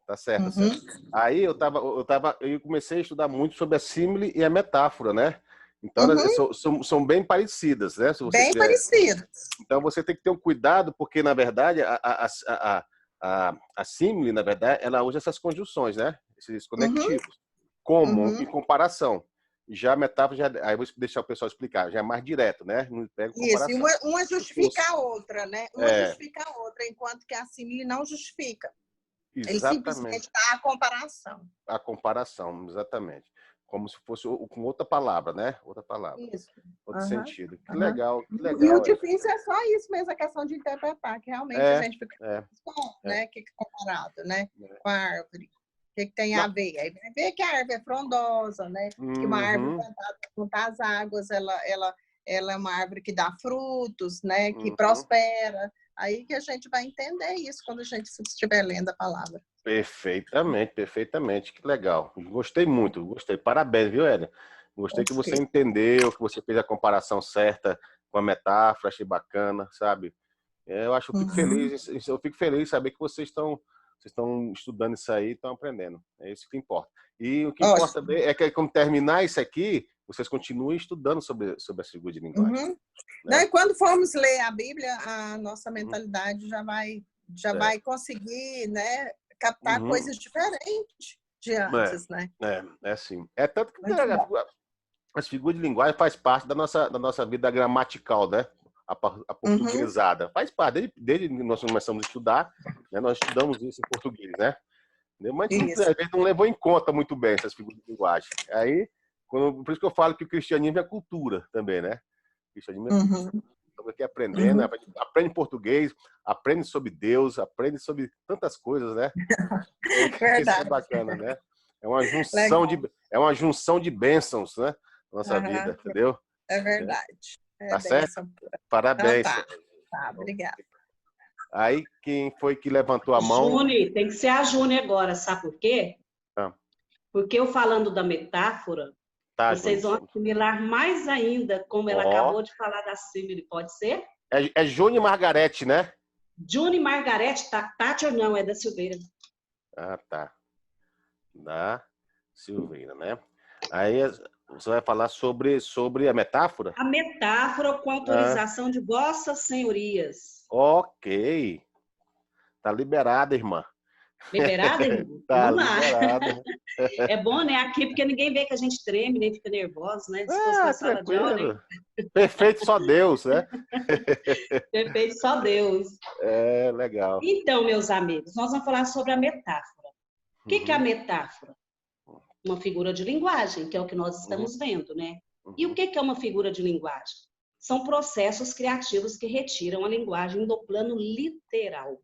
Tá certo, certo. Aí eu comecei a estudar muito sobre a símile e a metáfora, né? Então, são bem parecidas, né? Se você parecidas. Então, você tem que ter um cuidado, porque, na verdade, a símile, na verdade, ela usa essas conjunções, né? Esses conectivos, como em comparação. Já a metáfora, aí eu vou deixar o pessoal explicar, já é mais direto, né? Não pega comparação. Isso, e uma justifica a outra, né? Uma justifica a outra, enquanto que a símile não justifica. Exatamente. Ele simplesmente dá a comparação. A comparação, exatamente. Como se fosse com outra palavra, né? Outra palavra. Isso. Outro sentido. Que legal, que legal. E o difícil é só isso mesmo, a questão de interpretar, que realmente a gente fica né? Que é comparado, né? Com a árvore. O que tem a ver? Aí vai ver que a árvore é frondosa, né? Que uma árvore plantada junto às águas, ela é uma árvore que dá frutos, né? Que prospera. Aí que a gente vai entender isso quando a gente estiver lendo a palavra. Perfeitamente, perfeitamente. Que legal. Gostei muito, gostei. Parabéns, viu, Hélia? Gostei que você entendeu, que você fez a comparação certa com a metáfora, achei bacana, sabe? Eu fico feliz em saber que vocês estão estudando isso aí, estão aprendendo. É isso que importa. E o que importa também é que, como terminar isso aqui, vocês continuem estudando sobre a figura de linguagem. Né? E quando formos ler a Bíblia, a nossa mentalidade já vai conseguir, né, captar coisas diferentes de antes, né? É assim. É tanto que as figuras de linguagem faz parte da nossa vida gramatical, né? A portuguesada. Faz parte. Desde que nós começamos a estudar, né, nós estudamos isso em português, né? Mas a gente não levou em conta muito bem essas figuras de linguagem. Aí, por isso que eu falo que o cristianismo é cultura também, né? O cristianismo é cultura. Estamos aqui aprendendo, aprende português, aprende sobre Deus, aprende sobre tantas coisas, né? Isso é bacana, né? É uma junção de bênçãos, né? Na nossa vida, entendeu? É verdade. Tá certo? Parabéns. Tá, obrigada. Aí, quem foi que levantou a mão? Júnior, tem que ser a Júnior agora, sabe por quê? Porque eu falando da metáfora, vocês vão assimilar mais ainda, como ela acabou de falar da símile, pode ser? É Júnior e Margarete, né? Júnior e Margarete, Tati ou não, é da Silveira. Ah, tá. Da Silveira, né? Aí você vai falar sobre a metáfora? A metáfora com autorização de vossas senhorias. Ok. Tá liberada, irmã. Liberada, irmã? Tá liberada. É bom, né? Aqui, porque ninguém vê que a gente treme, nem fica nervoso, né? Se fosse na sala de aula, né? Perfeito só Deus, né? Perfeito só Deus. É, legal. Então, meus amigos, nós vamos falar sobre a metáfora. O que é a metáfora? Uma figura de linguagem, que é o que nós estamos vendo, né? E o que é uma figura de linguagem? São processos criativos que retiram a linguagem do plano literal.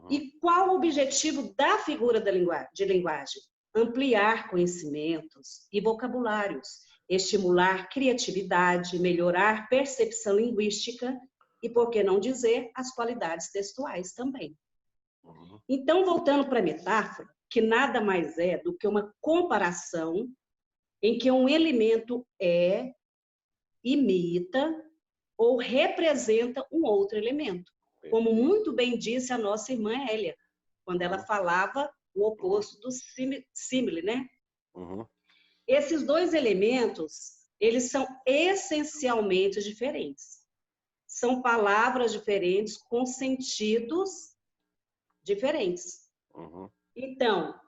E qual o objetivo da figura de linguagem? Ampliar conhecimentos e vocabulários, estimular criatividade, melhorar percepção linguística e, por que não dizer, as qualidades textuais também. Então, voltando para a metáfora, que nada mais é do que uma comparação em que um elemento imita ou representa um outro elemento. Como muito bem disse a nossa irmã Hélia, quando ela falava o oposto do símile, né? Esses dois elementos, eles são essencialmente diferentes. São palavras diferentes com sentidos diferentes. Então,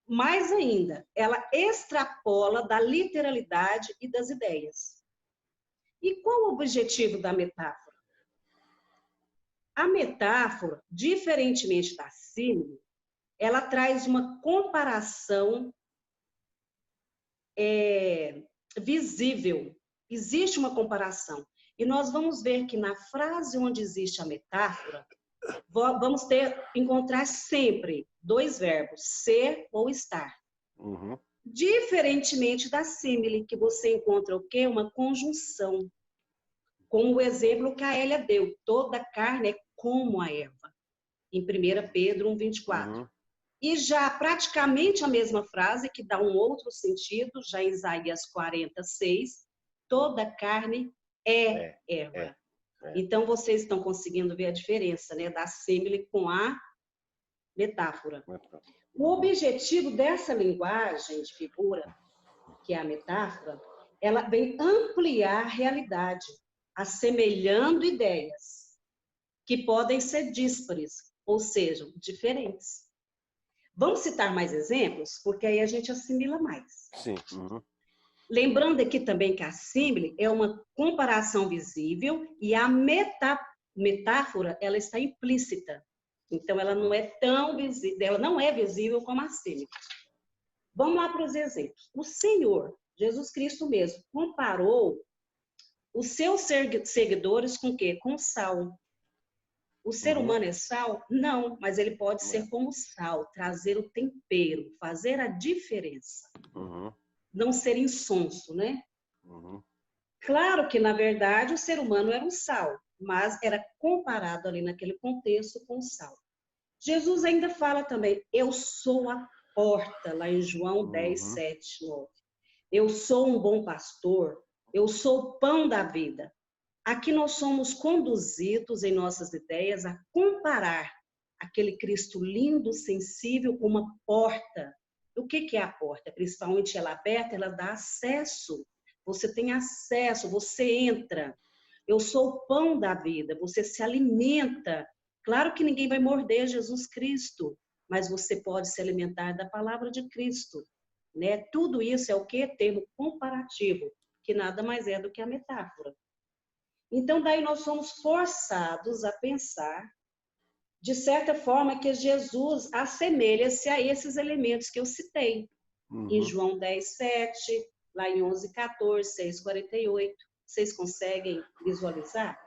mais ainda, ela extrapola da literalidade e das ideias. E qual o objetivo da metáfora? A metáfora, diferentemente da símile, ela traz uma comparação visível. Existe uma comparação. E nós vamos ver que na frase onde existe a metáfora, vamos encontrar sempre dois verbos, ser ou estar. Diferentemente da símile, que você encontra o quê? Uma conjunção. Como o exemplo que a Hélia deu, toda carne é como a erva, em 1 Pedro 1:24. E já praticamente a mesma frase, que dá um outro sentido, já em Isaías 46, toda carne é erva. Então, vocês estão conseguindo ver a diferença, né, da símile com a metáfora. O objetivo dessa linguagem de figura, que é a metáfora, ela vem ampliar a realidade, assemelhando ideias que podem ser díspares, ou seja, diferentes. Vamos citar mais exemplos, porque aí a gente assimila mais. Sim. Lembrando aqui também que a símile é uma comparação visível e a metáfora, ela está implícita. Então, ela não é tão visível, ela não é visível como a símile. Vamos lá para os exemplos. O Senhor, Jesus Cristo mesmo, comparou os seus seguidores com o quê? Com sal. O ser humano é sal? Não, mas ele pode ser como sal, trazer o tempero, fazer a diferença. Não ser insonso, né? Claro que, na verdade, o ser humano era um sal, mas era comparado ali naquele contexto com o sal. Jesus ainda fala também, eu sou a porta, lá em João 10:7-9. Eu sou um bom pastor, eu sou o pão da vida. Aqui nós somos conduzidos em nossas ideias a comparar aquele Cristo lindo, sensível, com uma porta. O que é a porta? Principalmente ela aberta, ela dá acesso. Você tem acesso, você entra. Eu sou o pão da vida, você se alimenta. Claro que ninguém vai morder Jesus Cristo, mas você pode se alimentar da palavra de Cristo, né? Tudo isso é o que? Termo comparativo, que nada mais é do que a metáfora. Então, daí nós somos forçados a pensar, de certa forma, que Jesus assemelha-se a esses elementos que eu citei. Em João 10:7, lá em 11:14, 6:48. Vocês conseguem visualizar?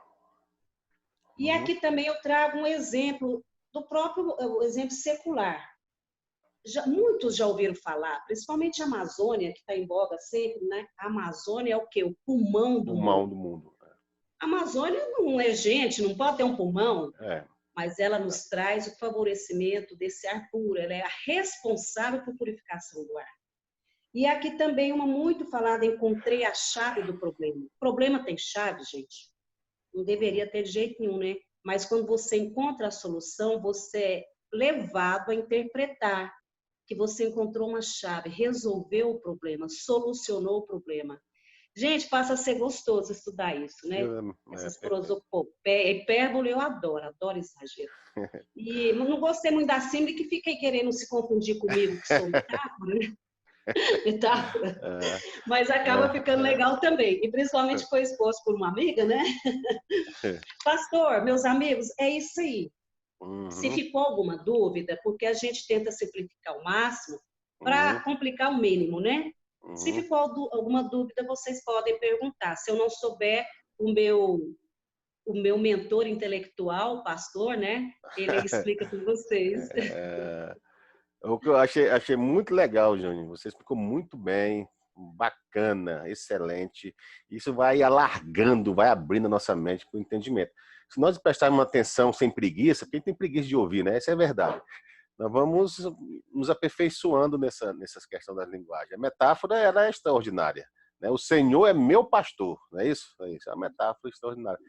E aqui também eu trago um exemplo do próprio exemplo secular. Muitos já ouviram falar, principalmente a Amazônia, que está em voga sempre, né? A Amazônia é o quê? O pulmão do mundo. A Amazônia não é gente, não pode ter um pulmão, mas ela nos traz o favorecimento desse ar puro, ela é a responsável por purificação do ar. E aqui também uma muito falada, encontrei a chave do problema. O problema tem chave, gente? Não deveria ter de jeito nenhum, né? Mas quando você encontra a solução, você é levado a interpretar que você encontrou uma chave, resolveu o problema, solucionou o problema. Gente, passa a ser gostoso estudar isso, né? Essas hipérbole eu adoro exagero. E não gostei muito da símile, que fica aí querendo se confundir comigo, que sou metáfora, né? Metáfora. Mas acaba ficando legal também. E principalmente foi exposto por uma amiga, né? Pastor, meus amigos, é isso aí. Se ficou alguma dúvida, porque a gente tenta simplificar ao máximo para complicar o mínimo, né? Se ficou alguma dúvida, vocês podem perguntar. Se eu não souber, o meu mentor intelectual, o pastor, né? Ele explica para vocês. O que eu achei muito legal, Jônia. Você explicou muito bem, bacana, excelente. Isso vai alargando, vai abrindo a nossa mente para o entendimento. Se nós prestarmos atenção sem preguiça, quem tem preguiça de ouvir, né? Essa é a verdade. Nós vamos nos aperfeiçoando nessas questões da linguagem. A metáfora, ela é extraordinária, né? O Senhor é meu pastor, não é isso? É isso, é uma metáfora extraordinária.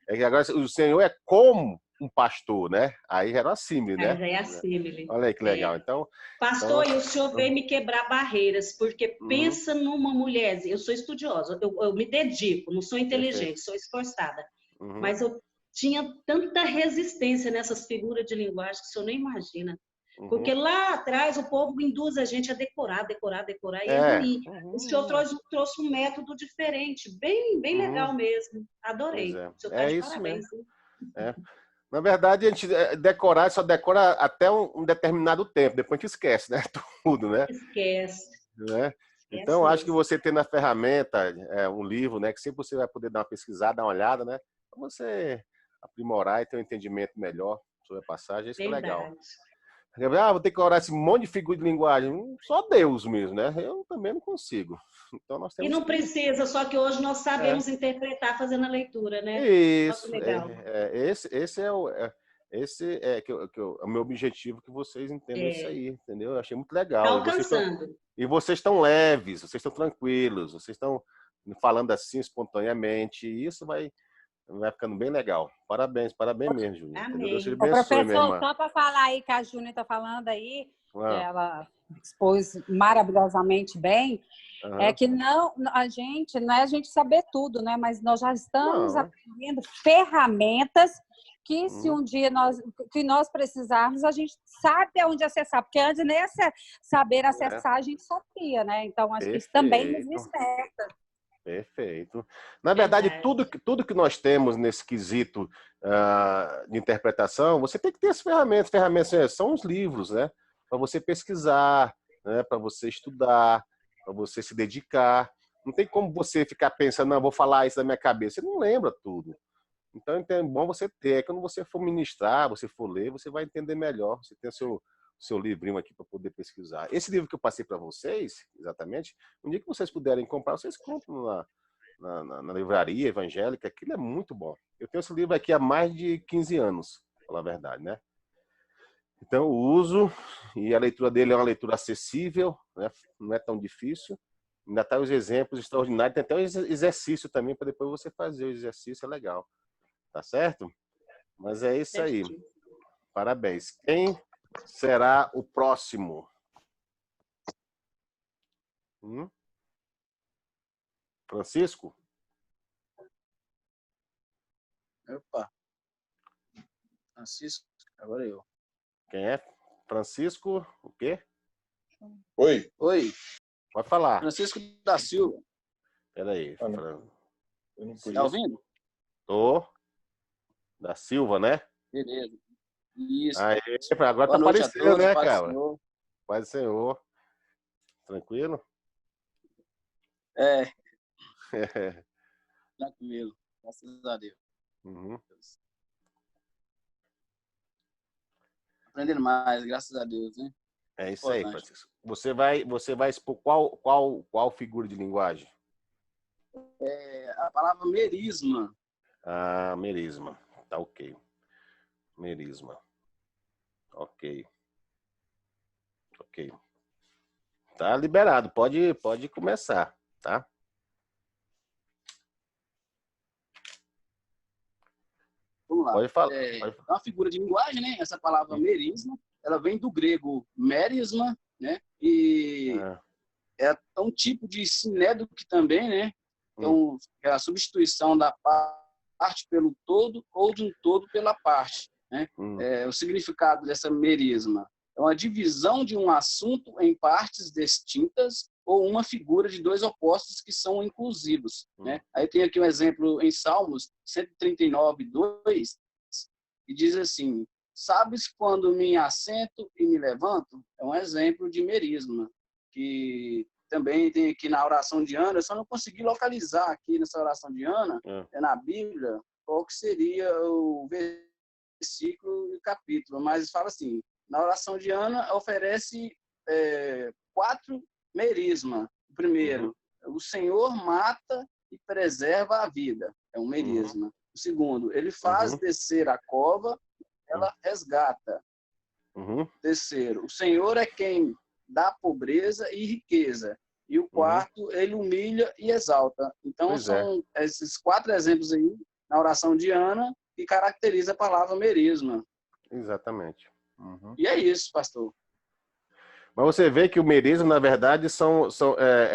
É que agora o Senhor é como um pastor, né? Aí era uma símile, né? Já é a símile. Olha aí que legal. Então, pastor, e o senhor veio me quebrar barreiras, porque pensa numa mulher, eu sou estudiosa, eu me dedico, não sou inteligente, sou esforçada, mas eu tinha tanta resistência nessas figuras de linguagem que o senhor nem imagina. Porque lá atrás o povo induz a gente a decorar, e é ruim. O senhor trouxe um método diferente, bem legal mesmo. Adorei. O senhor tá de isso parabéns. mesmo. Na verdade, a gente só decora até um determinado tempo, depois a gente esquece, né? Tudo, né? Esquece. Né? Então, acho que você tendo a ferramenta, um livro, né? Que sempre você vai poder dar uma pesquisada, dar uma olhada, né? Para você aprimorar e ter um entendimento melhor sobre a passagem, isso é legal. Vou ter que orar esse monte de figura de linguagem. Só Deus mesmo, né? Eu também não consigo. Então, nós temos precisa, só que hoje nós sabemos interpretar fazendo a leitura, né? Isso. Legal. Esse é o meu objetivo, que vocês entendam isso aí, entendeu? Eu achei muito legal. Tá alcançando. E vocês estão leves, vocês estão tranquilos, vocês estão falando assim espontaneamente. E isso vai ficando bem legal. Parabéns mesmo, Júnior. Deus te abençoe, minha irmã. Só para falar aí que a Júnior está falando aí, que ela expôs maravilhosamente bem, é que a gente não é a gente saber tudo, né? Mas nós já estamos aprendendo ferramentas que se um dia nós precisarmos, a gente sabe aonde acessar, porque antes nem saber acessar a gente sabia, né? Então, acho que isso também nos desperta. Perfeito. Na verdade, tudo que nós temos nesse quesito de interpretação, você tem que ter as ferramentas. Ferramentas são os livros, né? Para você pesquisar, né? Para você estudar, para você se dedicar. Não tem como você ficar pensando, não, vou falar isso da minha cabeça. Você não lembra tudo. Então, é bom você ter. Quando você for ministrar, você for ler, você vai entender melhor. Você tem o seu livrinho aqui para poder pesquisar. Esse livro que eu passei para vocês, exatamente, um dia que vocês puderem comprar, vocês compram na livraria evangélica. Aquilo é muito bom. Eu tenho esse livro aqui há mais de 15 anos, para falar a verdade, né? Então, eu uso, e a leitura dele é uma leitura acessível, né? Não é tão difícil. Ainda tá os exemplos extraordinários. Tem até um exercício também, para depois você fazer o exercício, é legal. Tá certo? Mas é isso aí. Parabéns. Quem será o próximo? Francisco? Opa. Francisco, agora eu. Quem é? Francisco, o quê? Oi. Pode falar. Francisco da Silva. Peraí. Tá ouvindo? Tô. Da Silva, né? Beleza. Isso. Aí, agora tá aparecendo, né, cara? Paz do Senhor. Tranquilo? Tranquilo. Graças a Deus. Aprendendo mais, graças a Deus, né? É isso aí, Francisco. Você vai expor qual figura de linguagem? A palavra merisma. Merisma. Tá ok. Merisma. Ok. Tá liberado. Pode começar, tá? Vamos lá. Pode falar. É uma figura de linguagem, né? Essa palavra merisma, ela vem do grego merisma, né? E é um tipo de sinédoque também, né? Então, é a substituição da parte pelo todo ou de um todo pela parte, né? O significado dessa merisma é uma divisão de um assunto em partes distintas ou uma figura de dois opostos que são inclusivos, né? Aí tem aqui um exemplo em Salmos 139:2, que diz assim: sabes quando me assento e me levanto? É um exemplo de merisma, que também tem aqui na oração de Ana. Eu só não consegui localizar aqui nessa oração de Ana, na Bíblia, qual que seria o versículo e capítulo, mas fala assim: na oração de Ana oferece 4 merisma. O primeiro, o Senhor mata e preserva a vida, é um merisma. O segundo, ele faz descer a cova, ela resgata. Terceiro, o Senhor é quem dá pobreza e riqueza. E o quarto, ele humilha e exalta. Então, são esses 4 exemplos aí na oração de Ana, que caracteriza a palavra merisma. Exatamente. E é isso, pastor. Mas você vê que o merismo, na verdade,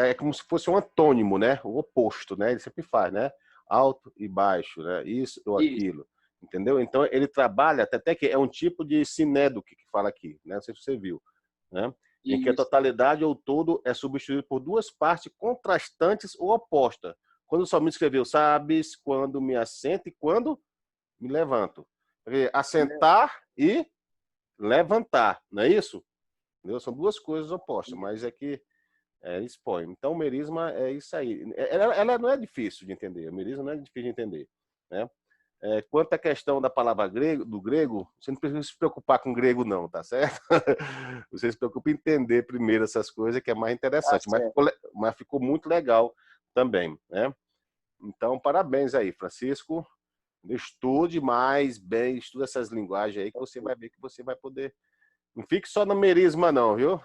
é como se fosse um antônimo, né? O oposto, né? Ele sempre faz, né? Alto e baixo, né? Isso ou aquilo. Entendeu? Então, ele trabalha, até que é um tipo de sinédoque que fala aqui, né? Não sei se você viu, né? Em que a totalidade ou todo é substituído por duas partes contrastantes ou opostas. Quando somente escreveu, sabes quando me assento e quando me levanto. Assentar e levantar, não é isso? Entendeu? São duas coisas opostas, mas é que expõe. Então, o merisma é isso aí. Ela não é difícil de entender. O merisma não é difícil de entender, né? Quanto à questão da palavra do grego, você não precisa se preocupar com grego, não, tá certo? Você se preocupa em entender primeiro essas coisas, que é mais interessante. Mas ficou muito legal também, né? Então, parabéns aí, Francisco. Estude mais bem, estude essas linguagens aí, que você vai ver que você vai poder. Não fique só no merisma, não, viu?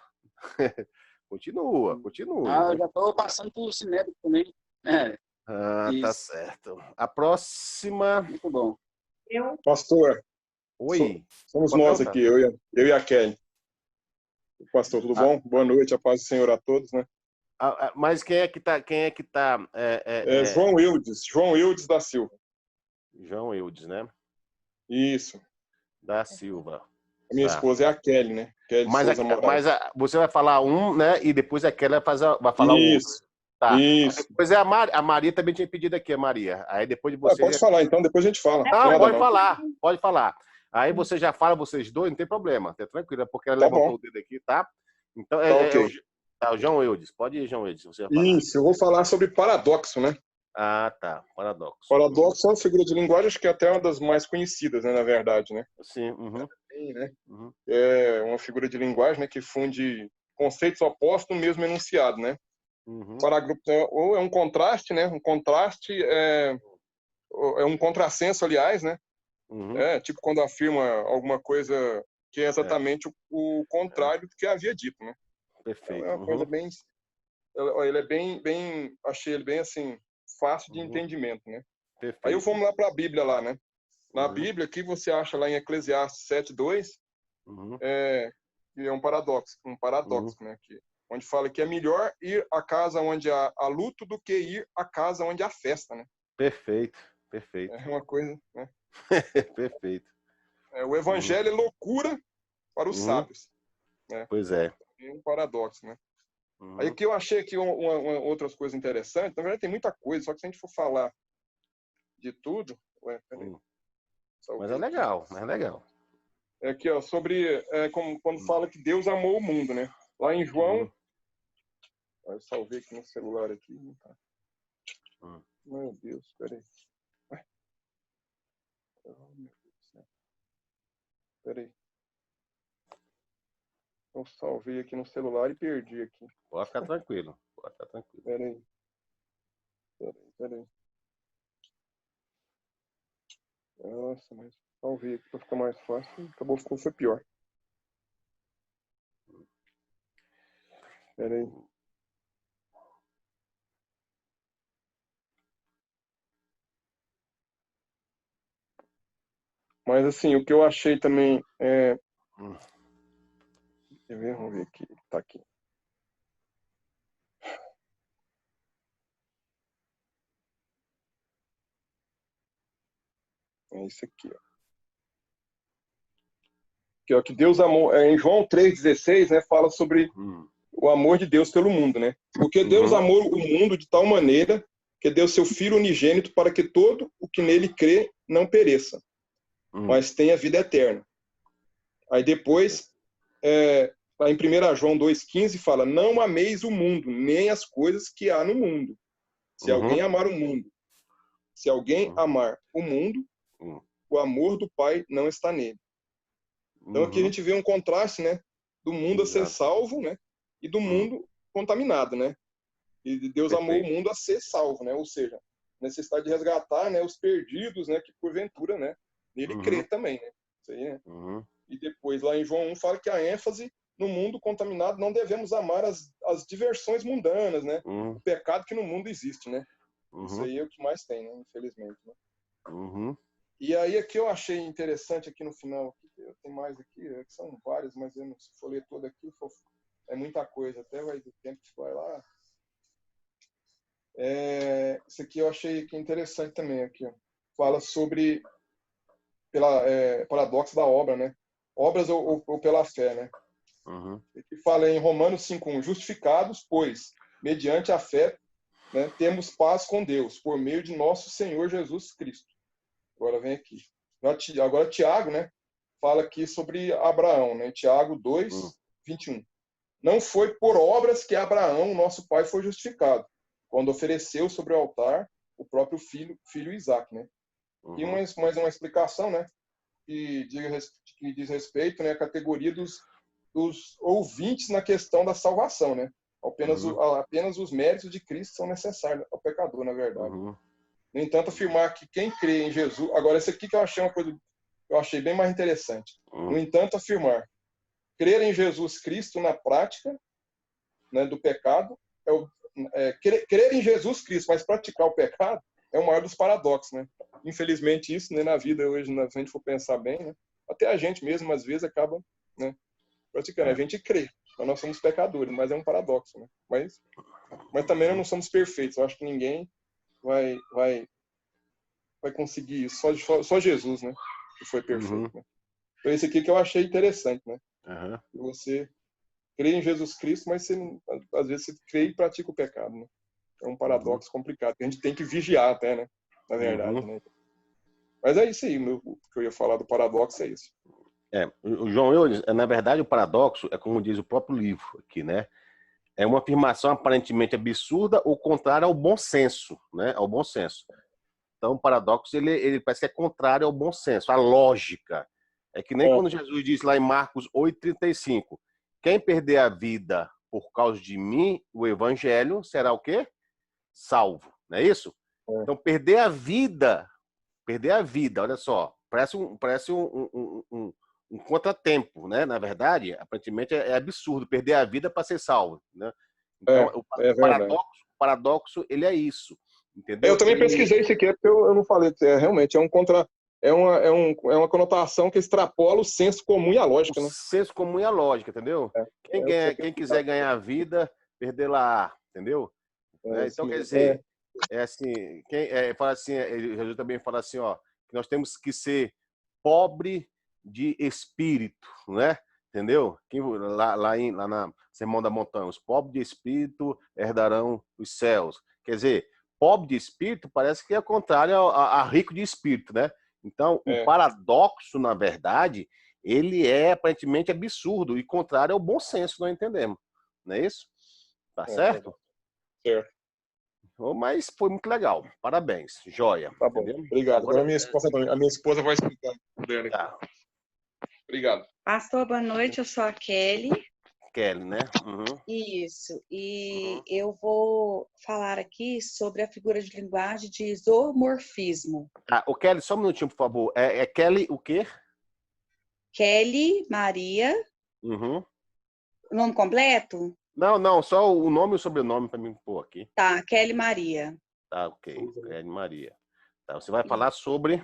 Continua. Eu já estou passando por cinético também. Tá certo. A próxima. Muito bom. Pastor. Oi. Somos nós aqui, eu e a Kelly. Pastor, tudo bom? Boa noite, a paz do Senhor a todos, né? Mas quem é que tá? João Eudes da Silva. João Eudes, né? Isso. Da Silva. A minha esposa é a Kelly, né? Kelly Souza Moraes. Mas você vai falar um, né? E depois a Kelly vai falar isso, um. Tá. Isso. Depois a Maria também tinha pedido aqui, a Maria. Aí depois de você. Pode falar, então, depois a gente fala. Não, pode falar. Aí você já fala, vocês dois, não tem problema, tá tranquilo, porque ela levantou o dedo aqui, tá? Então, ok. O João Eudes. Pode ir, João Eudes. Você vai falar. Isso, eu vou falar sobre paradoxo, né? Tá. Paradoxo. Paradoxo é uma figura de linguagem, acho que é até uma das mais conhecidas, né, na verdade, né? Sim. É uma figura de linguagem, né, que funde conceitos opostos no mesmo enunciado, né? Parágrafo ou é um contraste, né? Um contraste é um contrassenso, aliás, né? Tipo quando afirma alguma coisa que é exatamente o contrário do que havia dito, né? Perfeito. É uma coisa bem... Ele é bem... Achei ele bem, assim, fácil de entendimento, né? Perfeito. Aí vamos lá para a Bíblia lá, né? Na Bíblia, que você acha lá em Eclesiastes 7:2, é um paradoxo, né? Onde fala que é melhor ir à casa onde há luto do que ir à casa onde há festa, né? Perfeito. É uma coisa, né? Perfeito. O evangelho é loucura para os sábios, né? Pois é. É um paradoxo, né? Aí o que eu achei aqui outras coisas interessantes, na verdade tem muita coisa, só que se a gente for falar de tudo... Mas é legal. É aqui, ó, sobre quando fala que Deus amou o mundo, né? Lá em João... Eu salvei aqui no celular aqui. Tá. Meu Deus, peraí. Peraí. Eu salvei aqui no celular e perdi aqui. Pode ficar tranquilo. Peraí. Nossa, mas salvei aqui para ficar mais fácil. Acabou ficando foi pior. Peraí. Mas assim, o que eu achei também é... Vamos ver aqui. Tá aqui. É isso aqui, ó. Que Deus amou... em João 3,16, né, fala sobre o amor de Deus pelo mundo, né? Porque Deus amou o mundo de tal maneira que deu seu Filho unigênito para que todo o que nele crê não pereça, mas tenha vida eterna. Aí depois, lá em 1 João 2,15, fala: não ameis o mundo, nem as coisas que há no mundo. Se alguém amar o mundo, se alguém amar o mundo, o amor do Pai não está nele. Então aqui a gente vê um contraste, né? Do mundo a ser salvo, né? E do mundo contaminado, né? E Deus amou o mundo a ser salvo, né? Ou seja, necessidade de resgatar, né, os perdidos, né, que porventura, né, nele crê também, né? Isso aí, né? E depois lá em João 1 fala que a ênfase no mundo contaminado não devemos amar as diversões mundanas, né? O pecado que no mundo existe, né? Isso aí é o que mais tem, né? Infelizmente, né? E aí aqui eu achei interessante aqui no final, tem mais aqui, são vários, mas eu não, se for ler todo aqui, é muita coisa, até vai do tempo que vai lá. Isso aqui eu achei que interessante também aqui, ó. Fala sobre paradoxo da obra, né? Obras ou pela fé, né? Aqui fala em Romanos 5:1, justificados, pois, mediante a fé, né, temos paz com Deus, por meio de nosso Senhor Jesus Cristo. Agora vem aqui. Agora Tiago, né, fala aqui sobre Abraão, né? Tiago 2:21. Não foi por obras que Abraão, nosso pai, foi justificado, quando ofereceu sobre o altar o próprio filho Isaac, né? E mais uma explicação, né, que diz respeito, né, à categoria dos ouvintes na questão da salvação, né? Apenas os méritos de Cristo são necessários ao pecador, na verdade. No entanto, afirmar que quem crê em Jesus... Agora, esse aqui que eu achei uma coisa que eu achei bem mais interessante. No entanto, afirmar crer em Jesus Cristo na prática, né, do pecado, crer em Jesus Cristo, mas praticar o pecado, é o maior dos paradoxos, né? Infelizmente, isso, né, na vida hoje, se a gente for pensar bem, né, até a gente mesmo, às vezes, acaba, né, praticando. A gente crê, mas nós somos pecadores, mas é um paradoxo, né? Mas também nós não somos perfeitos. Eu acho que ninguém vai conseguir isso. Só Jesus, né, que foi perfeito. Né? Então, esse aqui que eu achei interessante, né? Você crê em Jesus Cristo, mas você, às vezes você crê e pratica o pecado, né? É um paradoxo complicado. A gente tem que vigiar até, né? Na verdade, né? Mas é isso aí, o que eu ia falar do paradoxo é isso. O João Eudes, na verdade, o paradoxo é como diz o próprio livro aqui, né? É uma afirmação aparentemente absurda ou contrária ao bom senso, né? Ao bom senso. Então, o paradoxo, ele parece que é contrário ao bom senso, à lógica. É que nem quando Jesus disse lá em Marcos 8,35, quem perder a vida por causa de mim, o evangelho será o quê? Salvo, não é isso? Então, perder a vida, olha só, parece um contratempo, né? Na verdade, aparentemente é absurdo perder a vida para ser salvo, né? Então, o paradoxo, ele é isso, entendeu? Eu também pesquisei isso aqui, porque eu não falei, realmente é uma conotação que extrapola o senso comum e a lógica, né? O senso comum e a lógica, entendeu? Quem quiser ganhar a vida, perder lá, entendeu? Então, quer dizer, assim, fala assim, Jesus também fala assim, ó, que nós temos que ser pobre de espírito, né? Entendeu? Lá na Sermão da Montanha, os pobres de espírito herdarão os céus. Quer dizer, pobre de espírito parece que é contrário a rico de espírito, né? Então, o paradoxo, na verdade, ele é aparentemente absurdo e contrário ao bom senso, nós entendemos. Não é isso? Tá certo? Certo. Mas foi muito legal. Parabéns. Joia. Tá bom. Entendeu? Obrigado. Agora a minha esposa vai explicar. Tá. Obrigado. Pastor, boa noite. Eu sou a Kelly. Kelly, né? Isso. E eu vou falar aqui sobre a figura de linguagem de zoomorfismo. O Kelly, só um minutinho, por favor. É Kelly o quê? Kelly Maria. O nome completo? Não, só o nome e o sobrenome para mim pôr aqui. Tá, Kelly Maria. Tá, ok. Kelly Maria. Tá, você vai falar sobre...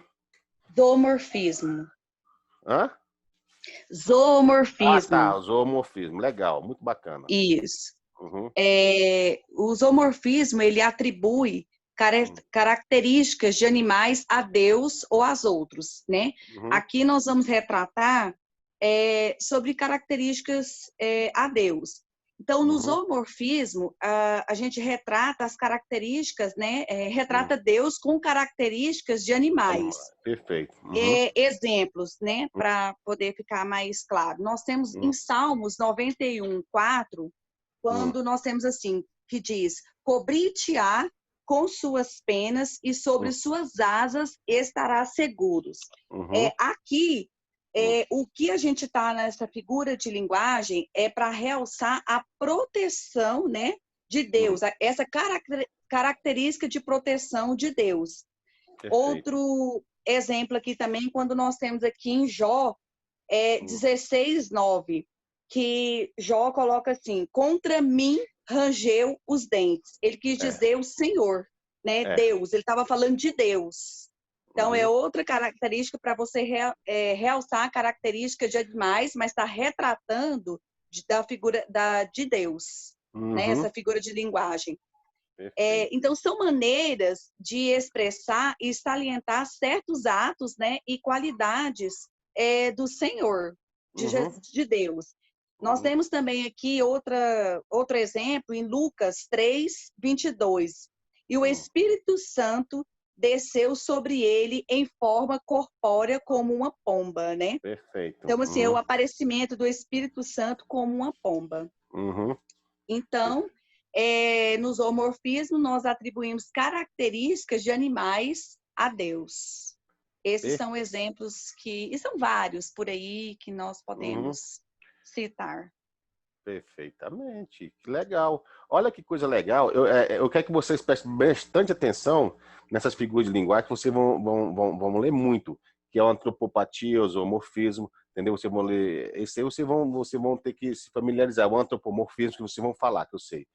Zoomorfismo. Hã? Zoomorfismo. Zoomorfismo. Legal, muito bacana. Isso. O zoomorfismo, ele atribui características de animais a Deus ou aos outros, né? Aqui nós vamos retratar sobre características a Deus. Então, no zoomorfismo, a gente retrata as características, né? Retrata Deus com características de animais. Perfeito. Exemplos, né? Para poder ficar mais claro. Nós temos em Salmos 91:4, quando nós temos assim, que diz, cobrir-te-á com suas penas e sobre suas asas estarás seguros. Aqui, o que a gente está nessa figura de linguagem é para realçar a proteção, né, de Deus, essa característica de proteção de Deus. Perfeito. Outro exemplo aqui também, quando nós temos aqui em Jó 16:9, que Jó coloca assim, contra mim rangeu os dentes. Ele quis dizer o Senhor, né, Deus, ele estava falando de Deus. Então, é outra característica para você realçar a característica de animais, mas está retratando da figura de Deus, né? Essa figura de linguagem. Então, são maneiras de expressar e salientar certos atos, né? E qualidades do Senhor, de Deus. Nós temos também aqui outro exemplo em Lucas 3, 22. E o Espírito Santo desceu sobre ele em forma corpórea como uma pomba, né? Perfeito. Então, assim, é o aparecimento do Espírito Santo como uma pomba. Então, no zoomorfismo, nós atribuímos características de animais a Deus. Esses são exemplos e são vários por aí que nós podemos citar. Perfeitamente. Que legal. Olha que coisa legal. Eu quero que vocês prestem bastante atenção nessas figuras de linguagem que vocês vão ler muito, que é o antropopatia, o zoomorfismo, entendeu? Vocês vão ler esse aí, vocês vão ter que se familiarizar. O antropomorfismo que vocês vão falar, que eu sei.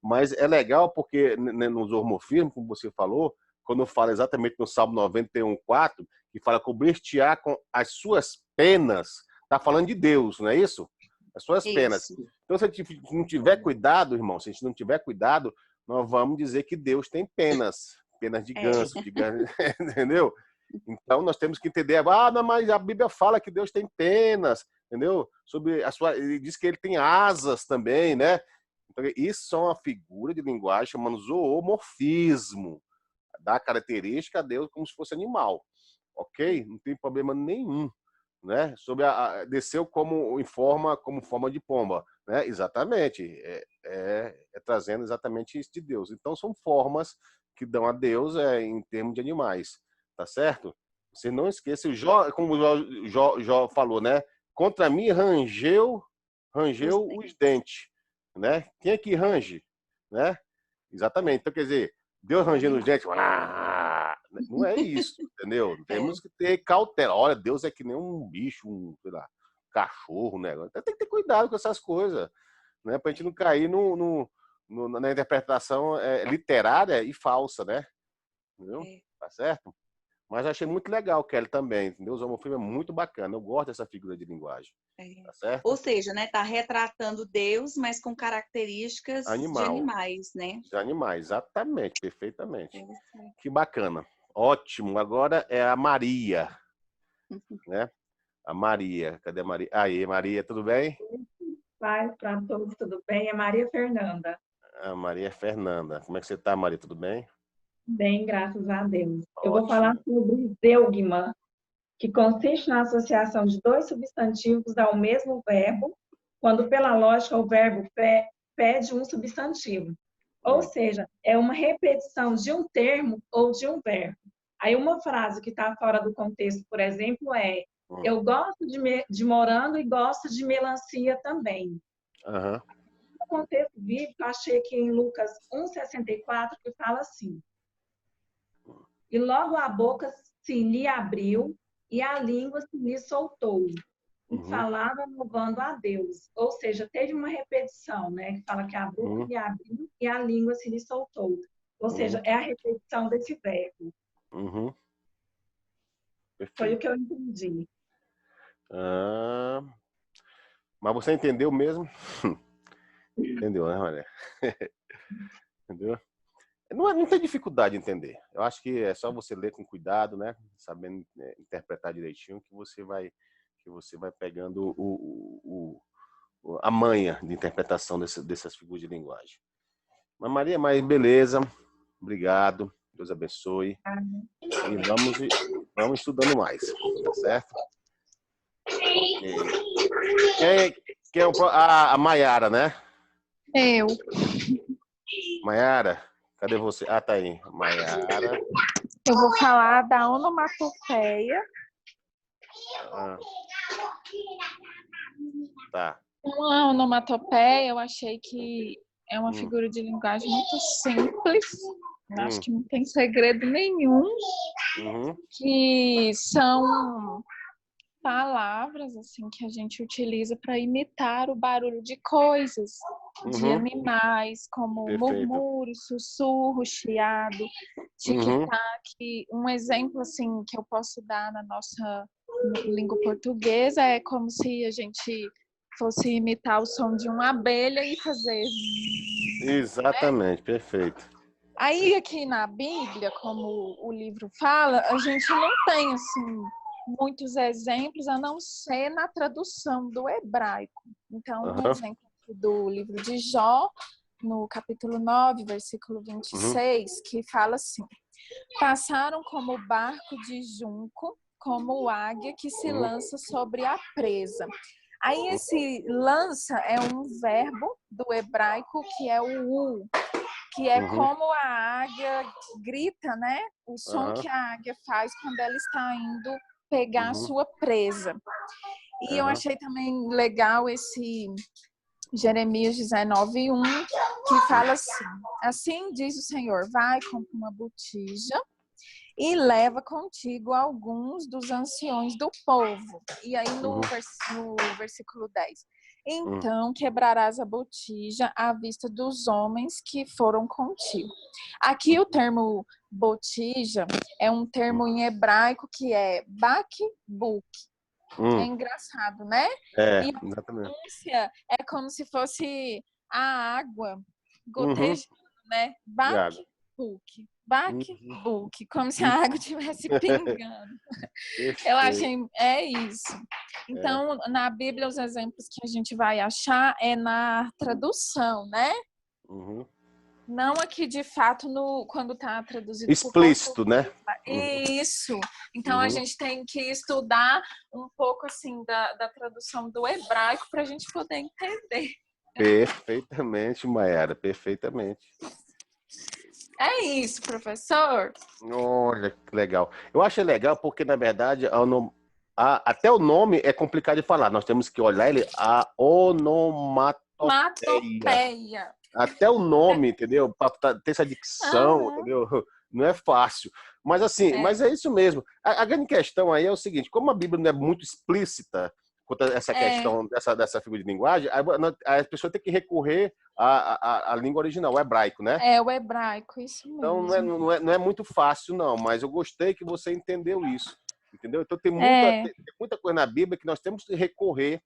Mas é legal porque no zoomorfismo, como você falou, quando fala exatamente no Salmo 91:4, que fala cobrir-te-á com as suas penas, está falando de Deus, não é isso? As suas penas. Então, se a gente não tiver cuidado, irmão, se a gente não tiver cuidado, nós vamos dizer que Deus tem penas de ganso, entendeu? Então, nós temos que entender, não, mas a Bíblia fala que Deus tem penas, entendeu? Ele diz que ele tem asas também, né? Então, isso é uma figura de linguagem chamada zoomorfismo, dá característica a Deus como se fosse animal, ok? Não tem problema nenhum. Né? Desceu como forma de pomba, né? Exatamente, trazendo exatamente isso de Deus. Então são formas que dão a Deus em termos de animais, tá certo? Você não esqueça, como o Jó falou, né? Contra mim rangeu os dentes, né? Quem é que range, né? Exatamente. Então quer dizer, Deus rangendo os dentes, não é isso, entendeu? Temos que ter cautela. Olha, Deus é que nem um bicho, sei lá, cachorro, né? Tem que ter cuidado com essas coisas, né? Pra gente não cair na interpretação literária e falsa, né? Entendeu? Tá certo? Mas eu achei muito legal, Kelly, também. Entendeu? O zoomorfismo é muito bacana. Eu gosto dessa figura de linguagem. Tá certo? Ou seja, né? Tá retratando Deus, mas com características de animais, né? De animais, exatamente, perfeitamente. Que bacana. Ótimo. Agora é a Maria, né? A Maria. Cadê a Maria? Aí, Maria, tudo bem? Paz para todos, tudo bem? É Maria Fernanda. A Maria Fernanda. Como é que você tá, Maria? Tudo bem? Bem, graças a Deus. Ótimo. Eu vou falar sobre zeugma, que consiste na associação de dois substantivos ao mesmo verbo, quando, pela lógica, o verbo pede um substantivo. Ou seja, é uma repetição de um termo ou de um verbo. Aí, uma frase que está fora do contexto, por exemplo, é: eu gosto de morango e gosto de melancia também. No contexto bíblico, achei aqui em Lucas 1,64, que fala assim: e logo a boca se lhe abriu e a língua se lhe soltou. E falava louvando a Deus. Ou seja, teve uma repetição, né? Que fala que a boca lhe abriu e a língua se lhe soltou. Ou seja, é a repetição desse verbo. Foi o que eu entendi. Mas você entendeu mesmo? Entendeu, né, Maria? Entendeu? Não tem dificuldade de entender. Eu acho que é só você ler com cuidado, né? Sabendo interpretar direitinho, que você vai pegando a manha de interpretação dessas figuras de linguagem. Mas Maria, beleza. Obrigado. Deus abençoe. E vamos estudando mais. Tá certo? Quem é a Maiara, né? Eu. Maiara, cadê você? Ah, tá aí. Maiara. Eu vou falar da onomatopeia. Tá. Uma onomatopeia, eu achei que é uma figura de linguagem muito simples. Acho que não tem segredo nenhum. Que são palavras assim que a gente utiliza para imitar o barulho de coisas, de animais, como murmúrio, sussurro, chiado. tic-tac. Um exemplo assim que eu posso dar na nossa língua portuguesa é como se a gente fosse imitar o som de uma abelha e fazer. Exatamente, perfeito. Aí aqui na Bíblia, como o livro fala, a gente não tem assim muitos exemplos a não ser na tradução do hebraico. Então, um exemplo do livro de Jó, no capítulo 9, versículo 26, que fala assim: passaram como barco de junco, como águia que se lança sobre a presa. Aí esse lança é um verbo do hebraico que é o u, que é como a águia grita, né? O som que a águia faz quando ela está indo pegar a sua presa. E eu achei também legal esse Jeremias 19:1, que fala assim: assim diz o Senhor, vai, compra uma botija e leva contigo alguns dos anciões do povo. E aí no versículo 10, então quebrarás a botija à vista dos homens que foram contigo. Aqui o termo botija é um termo em hebraico que é bakbuk. É engraçado, né? E a pronúncia é como se fosse a água gotejando, né? Bakbuk. Bakbuk, como se a água estivesse pingando. Eu achei, é isso. Então, na Bíblia, os exemplos que a gente vai achar é na tradução, né? Não aqui, de fato, quando está traduzido explícito, né? Isso. Então, a gente tem que estudar um pouco, assim, da tradução do hebraico para a gente poder entender. Perfeitamente, Mayara, perfeitamente. É isso, professor. Olha, que legal. Eu acho legal porque, na verdade, até o nome é complicado de falar. Nós temos que olhar ele, a onomatopeia. Até o nome, entendeu? Para ter essa dicção, entendeu? Não é fácil. Mas assim, mas é isso mesmo. A grande questão aí é o seguinte: como a Bíblia não é muito explícita quanto a essa questão dessa figura de linguagem, a pessoa tem que recorrer à língua original, o hebraico, né? É, o hebraico, isso mesmo. Então não é muito fácil, não, mas eu gostei que você entendeu isso. Entendeu? Então tem muita coisa na Bíblia que nós temos que recorrer.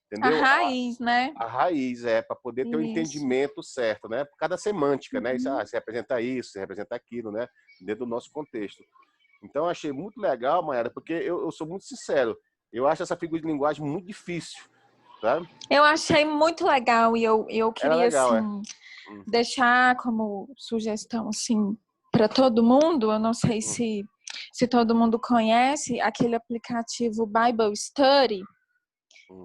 Entendeu? A raiz, né? A raiz, para poder ter o entendimento certo, né? Por causa da semântica, né? Isso, se representa isso, se representa aquilo, né? Dentro do nosso contexto. Então, eu achei muito legal, Mayara, porque eu sou muito sincero. Eu acho essa figura de linguagem muito difícil, tá? Eu achei muito legal e eu queria, legal, assim, deixar como sugestão, assim, para todo mundo. Eu não sei se todo mundo conhece aquele aplicativo Bible Study,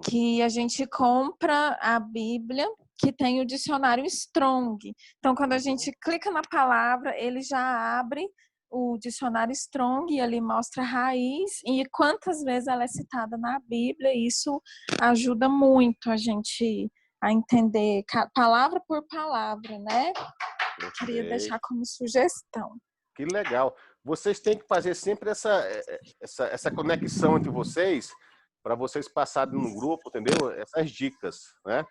que a gente compra a Bíblia, que tem o dicionário Strong. Então, quando a gente clica na palavra, ele já abre o dicionário Strong e ali mostra a raiz e quantas vezes ela é citada na Bíblia. Isso ajuda muito a gente a entender palavra por palavra, né? Queria deixar como sugestão. Que legal. Vocês têm que fazer sempre essa conexão entre vocês, para vocês passarem no grupo, entendeu? Essas dicas, né?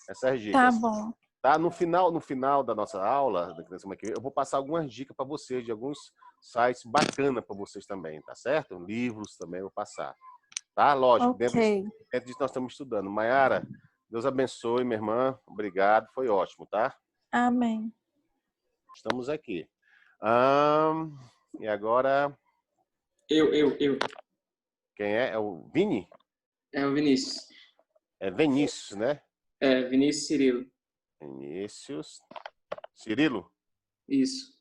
Essas dicas. Tá bom. Tá? No final da nossa aula, eu vou passar algumas dicas para vocês, de alguns sites bacanas para vocês também, tá certo? Livros também eu vou passar. Tá? Lógico, dentro disso que nós estamos estudando. Mayara, Deus abençoe, minha irmã. Obrigado, foi ótimo, tá? Amém. Estamos aqui. E agora... Eu. Quem é? É o Vini? É o Vinícius. É Vinícius, né? É, Vinícius Cirilo. Vinícius Cirilo? Isso.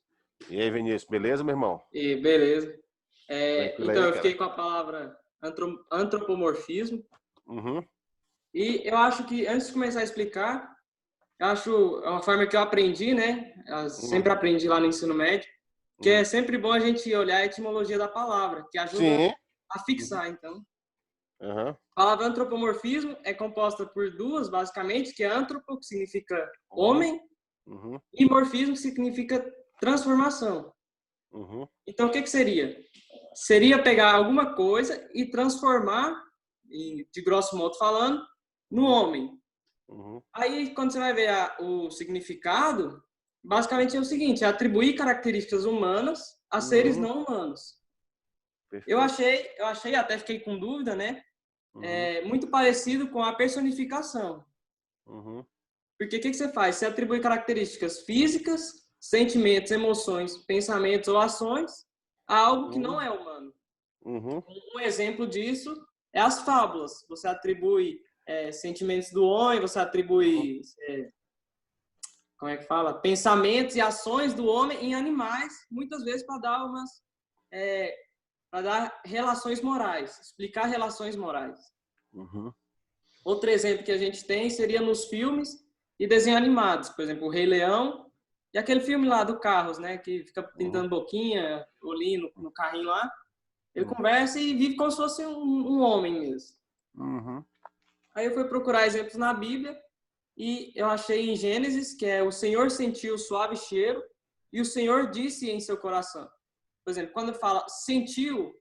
E aí, Vinícius, beleza, meu irmão? E beleza. Então, eu fiquei com a palavra antropomorfismo. E eu acho que, antes de começar a explicar, eu acho uma forma que eu aprendi, né? Eu sempre aprendi lá no ensino médio, que é sempre bom a gente olhar a etimologia da palavra, que ajuda a fixar, então. A palavra antropomorfismo é composta por duas, basicamente, que é antropo, que significa homem, e morfismo, que significa transformação. Então, o que seria? Seria pegar alguma coisa e transformar, de grosso modo falando, no homem. Aí, quando você vai ver o significado, basicamente é o seguinte: é atribuir características humanas a seres não humanos. Eu achei, até fiquei com dúvida, né? Muito parecido com a personificação. Porque o que você faz? Você atribui características físicas, sentimentos, emoções, pensamentos ou ações a algo que não é humano. Um exemplo disso é as fábulas. Você atribui sentimentos do homem, você atribui, como é que fala? Pensamentos e ações do homem em animais, muitas vezes para dar para dar relações morais, explicar relações morais. Outro exemplo que a gente tem seria nos filmes e desenhos animados, por exemplo, o Rei Leão e aquele filme lá do Carros, né, que fica pintando boquinha, olhinho no carrinho lá. Ele conversa e vive como se fosse um homem mesmo. Aí eu fui procurar exemplos na Bíblia e eu achei em Gênesis, que é o Senhor sentiu o suave cheiro e o Senhor disse em seu coração. Por exemplo, quando fala sentiu,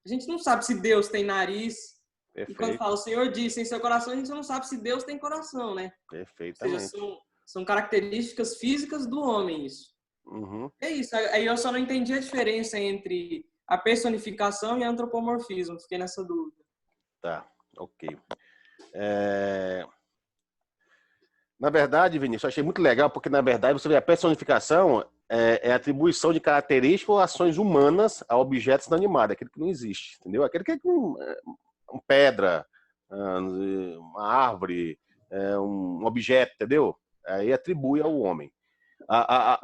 a gente não sabe se Deus tem nariz. Perfeito. E quando fala o Senhor disse em seu coração, a gente não sabe se Deus tem coração, né? Perfeitamente. Ou seja, são características físicas do homem, isso. É isso. Aí eu só não entendi a diferença entre a personificação e antropomorfismo. Fiquei nessa dúvida. Tá, ok. Na verdade, Vinícius, eu achei muito legal, porque, na verdade, você vê a personificação é a atribuição de características ou ações humanas a objetos inanimados, aquele que não existe, entendeu? Aquele que é uma pedra, uma árvore, um objeto, entendeu? Aí atribui ao homem.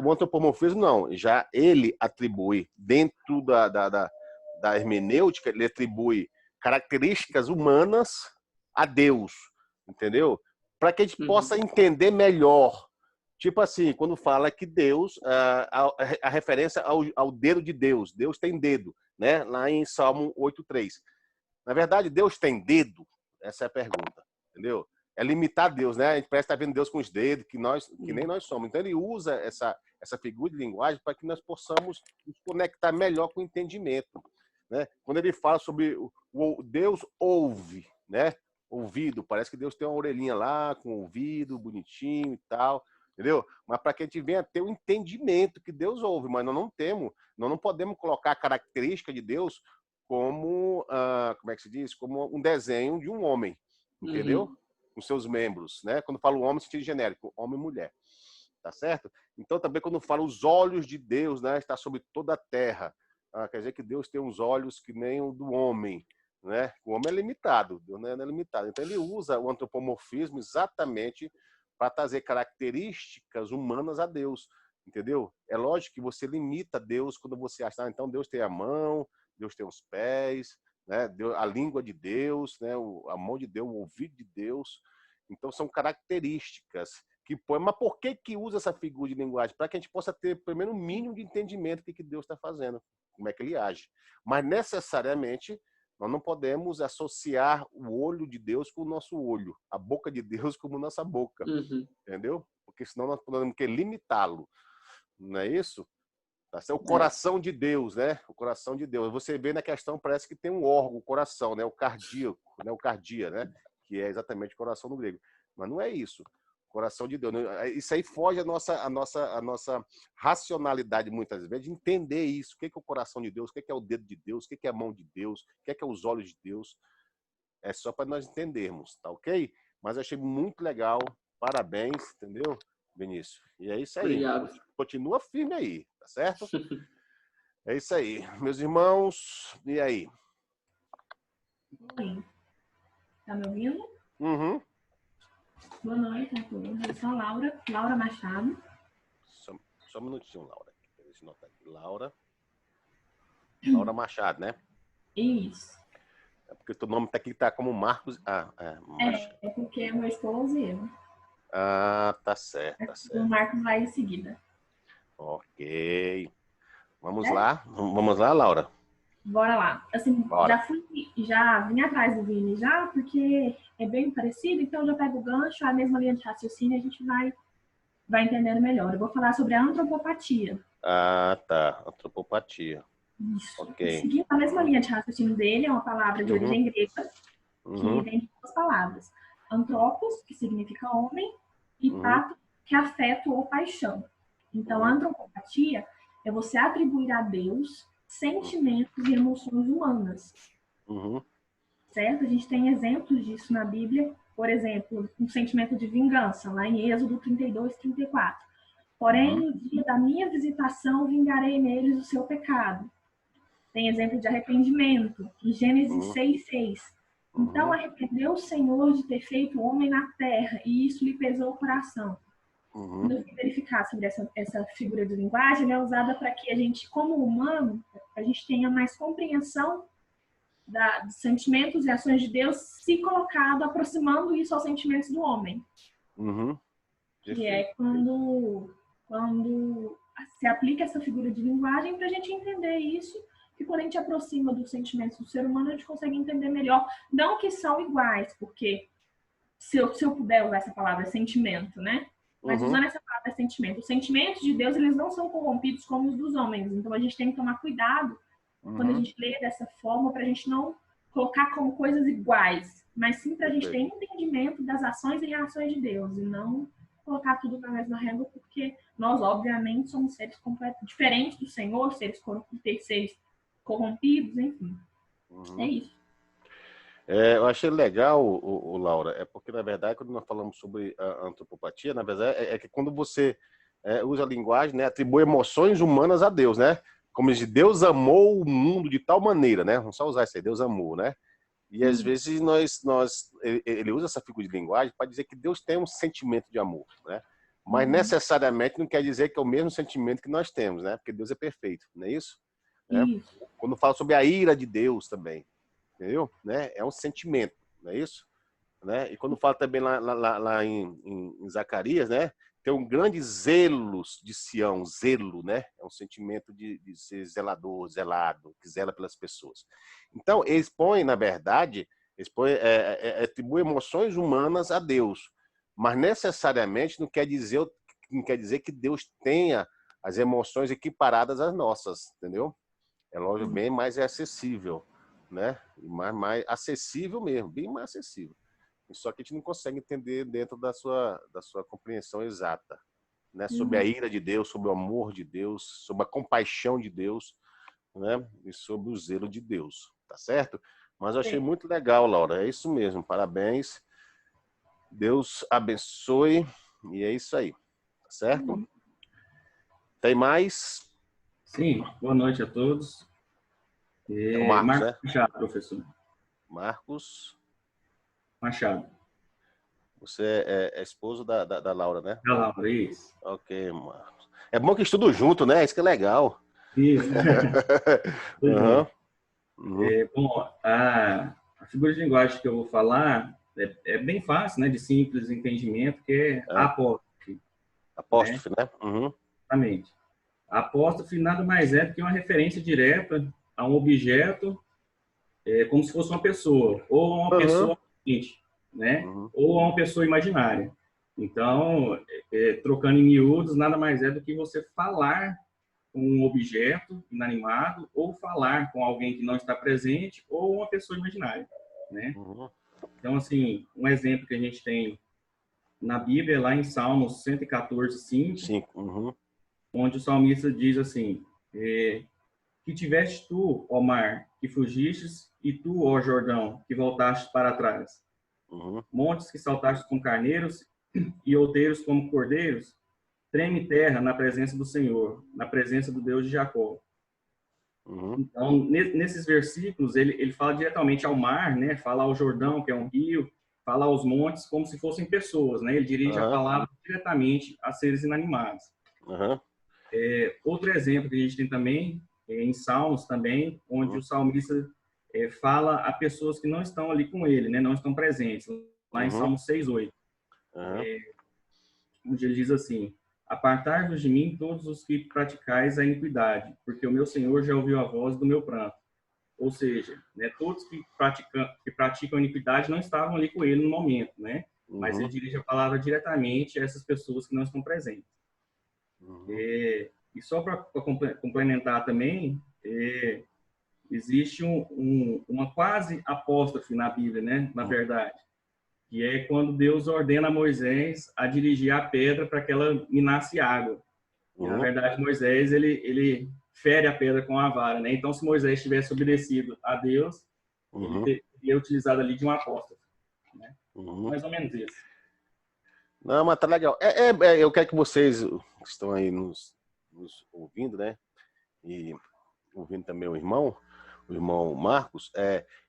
O antropomorfismo, não. Já ele atribui, dentro da hermenêutica, ele atribui características humanas a Deus, entendeu? Para que a gente possa entender melhor. Tipo assim, quando fala que Deus, a referência ao dedo de Deus. Deus tem dedo, né? Lá em Salmo 8:3. Na verdade, Deus tem dedo? Essa é a pergunta, entendeu? É limitar Deus, né? A gente parece estar vendo Deus com os dedos, que nem nós somos. Então, ele usa essa figura de linguagem para que nós possamos nos conectar melhor com o entendimento, né? Quando ele fala sobre o Deus ouve, né? Ouvido, parece que Deus tem uma orelhinha lá, com ouvido, bonitinho e tal, entendeu? Mas para que a gente venha ter o entendimento que Deus ouve, mas nós não temos, nós não podemos colocar a característica de Deus como, como é que se diz? Como um desenho de um homem, entendeu? Com seus membros, né? Quando falo homem, sentido genérico, homem e mulher, tá certo? Então também quando falo os olhos de Deus, né? Está sobre toda a terra, quer dizer que Deus tem uns olhos que nem o do homem, né? O homem é limitado, Deus não é limitado. Então ele usa o antropomorfismo exatamente para trazer características humanas a Deus, entendeu? É lógico que você limita Deus quando você acha, então Deus tem a mão, Deus tem os pés, né? A língua de Deus, né? A mão de Deus, o ouvido de Deus. Então são características que põe. Mas por que usa essa figura de linguagem? Para que a gente possa ter pelo menos um mínimo de entendimento do que Deus está fazendo, como é que ele age. Mas necessariamente nós não podemos associar o olho de Deus com o nosso olho, a boca de Deus como nossa boca, entendeu? Porque senão nós podemos limitá-lo, não é isso? É o coração de Deus, né? O coração de Deus. Você vê na questão, parece que tem um órgão, o coração, né? O cardíaco, né? O cardia, né? Que é exatamente o coração no grego. Mas não é isso. Coração de Deus. Isso aí foge a nossa racionalidade, muitas vezes, de entender isso. O que é o coração de Deus? O que é o dedo de Deus? O que é a mão de Deus? O que é os olhos de Deus? É só para nós entendermos, tá ok? Mas eu achei muito legal. Parabéns, entendeu, Vinícius? E é isso aí. Obrigado. Continua firme aí, tá certo? É isso aí. Meus irmãos, e aí? Oi. Tá me ouvindo? Uhum. Boa noite a todos. Eu sou a Laura Machado. Só um minutinho, Laura. Deixa eu notar aqui. Laura Machado, né? Isso. É porque o teu nome tá aqui, tá como Marcos. É porque é meu esposo e eu. Tá certo, tá certo. O Marcos vai em seguida. Ok. Vamos lá? Vamos lá, Laura? Bora lá. Assim, já vim atrás do Vini já, porque é bem parecido, então eu já pego o gancho, a mesma linha de raciocínio, a gente vai entendendo melhor. Eu vou falar sobre a antropopatia. Tá. Antropopatia. Isso. Ok. Seguindo a mesma linha de raciocínio dele, é uma palavra de origem grega, que vem de duas palavras. Antropos, que significa homem, e pato, que é afeto ou paixão. Então, a antropopatia é você atribuir a Deus sentimentos e emoções humanas. Certo? A gente tem exemplos disso na Bíblia. Por exemplo, um sentimento de vingança, lá em Êxodo 32, 34. Porém, no dia da minha visitação, vingarei neles o seu pecado. Tem exemplo de arrependimento, em Gênesis 6, 6. Então, arrependeu o Senhor de ter feito o homem na terra, e isso lhe pesou o coração. Quando eu fui verificar sobre essa figura de linguagem, ela é usada para que a gente, como humano, a gente tenha mais compreensão dos sentimentos e ações de Deus se colocado, aproximando isso aos sentimentos do homem. Que é quando se aplica essa figura de linguagem para a gente entender isso, que quando a gente aproxima dos sentimentos do ser humano, a gente consegue entender melhor. Não que são iguais, porque se eu puder usar essa palavra sentimento, né? Mas usando essa palavra sentimento, os sentimentos de Deus, eles não são corrompidos como os dos homens. Então a gente tem que tomar cuidado quando a gente lê dessa forma, para a gente não colocar como coisas iguais, mas sim para a gente ter entendimento das ações e reações de Deus, e não colocar tudo na mesma régua, porque nós, obviamente, somos seres completamente diferentes do Senhor, seres corrompidos, enfim. É isso. Eu achei legal, Laura, porque, na verdade, quando nós falamos sobre a antropopatia, na verdade, é que quando você usa a linguagem, né, atribui emoções humanas a Deus, né? Como diz, Deus amou o mundo de tal maneira, né? Vamos só usar isso aí, Deus amou, né? E às vezes ele usa essa figura de linguagem para dizer que Deus tem um sentimento de amor, né? Mas necessariamente não quer dizer que é o mesmo sentimento que nós temos, né? Porque Deus é perfeito, não é isso? Quando fala sobre a ira de Deus também, entendeu? Né? É um sentimento, não é isso? Né? E quando fala também lá em Zacarias, né? Tem um grande zelo de Sião, zelo, né? É um sentimento de ser zelador, zelado, que zela pelas pessoas. Então, eles põem, na verdade, atribuem emoções humanas a Deus, mas necessariamente não quer dizer que Deus tenha as emoções equiparadas às nossas, entendeu? É lógico, bem mais acessível, né? Mais acessível mesmo, bem mais acessível. Só que a gente não consegue entender dentro da sua compreensão exata, né? Sobre a ira de Deus, sobre o amor de Deus, sobre a compaixão de Deus, né? E sobre o zelo de Deus, tá certo? Mas eu achei muito legal, Laura, é isso mesmo, parabéns, Deus abençoe, e é isso aí, tá certo? Tem mais? Sim, boa noite a todos. É o Marcos, né? Machado, professor. Marcos Machado. Você é esposo da Laura, né? Da Laura, isso. Ok, Marcos. É bom que estudam junto, né? Isso que é legal. Isso. Bom, a figura de linguagem que eu vou falar é bem fácil, né? De simples entendimento, que é a apóstrofe. Apóstrofe, né? Exatamente. A apóstrofe nada mais é do que uma referência direta a um objeto, como se fosse uma pessoa, ou uma pessoa, né? Ou a uma pessoa imaginária. Então, trocando em miúdos, nada mais é do que você falar com um objeto inanimado, ou falar com alguém que não está presente, ou uma pessoa imaginária, né? Então, assim, um exemplo que a gente tem na Bíblia, lá em Salmos 114, 5, onde o salmista diz assim: que tiveste tu, ó mar, que fugistes, e tu, ó Jordão, que voltastes para trás. Montes que saltastes como carneiros, e outeiros como cordeiros, treme terra na presença do Senhor, na presença do Deus de Jacó. Então, nesses versículos, ele fala diretamente ao mar, né? Fala ao Jordão, que é um rio, fala aos montes como se fossem pessoas, né? Ele dirige a palavra diretamente a seres inanimados. Outro exemplo que a gente tem também, em Salmos também, onde o salmista fala a pessoas que não estão ali com ele, né? Não estão presentes. Lá em Salmos 6:8. Onde ele diz assim: apartai-vos de mim todos os que praticais a iniquidade, porque o meu Senhor já ouviu a voz do meu pranto. Ou seja, né, todos que praticam a iniquidade não estavam ali com ele no momento, né? Mas ele dirige a palavra diretamente a essas pessoas que não estão presentes. E só para complementar também, existe uma quase apóstrofe na Bíblia, né? Na verdade, que é quando Deus ordena a Moisés a dirigir a pedra para que ela minasse água. Na verdade, Moisés, ele fere a pedra com a vara, né? Então, se Moisés tivesse obedecido a Deus, ele teria utilizado ali de um apóstolo, né? Mais ou menos isso. Não, mas tá legal. Eu quero que vocês que estão aí nos ouvindo, né? E ouvindo também o irmão Marcos,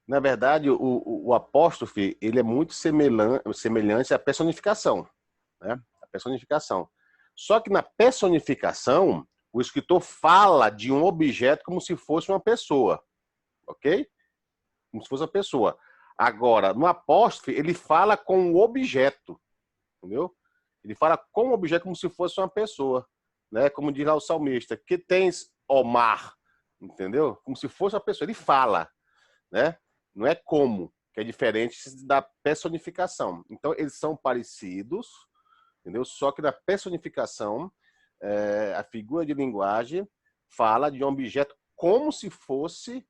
na verdade, o apóstrofe, ele é muito semelhante à personificação, né? A personificação. Só que na personificação, o escritor fala de um objeto como se fosse uma pessoa, ok? Como se fosse uma pessoa. Agora, no apóstrofe, ele fala com o objeto, entendeu? Ele fala com o objeto como se fosse uma pessoa, né? Como diz lá o salmista, que tens, ó mar, entendeu? Como se fosse uma pessoa. Ele fala, né? Não é como, que é diferente da personificação. Então, eles são parecidos, entendeu? Só que na personificação, a figura de linguagem fala de um objeto como se fosse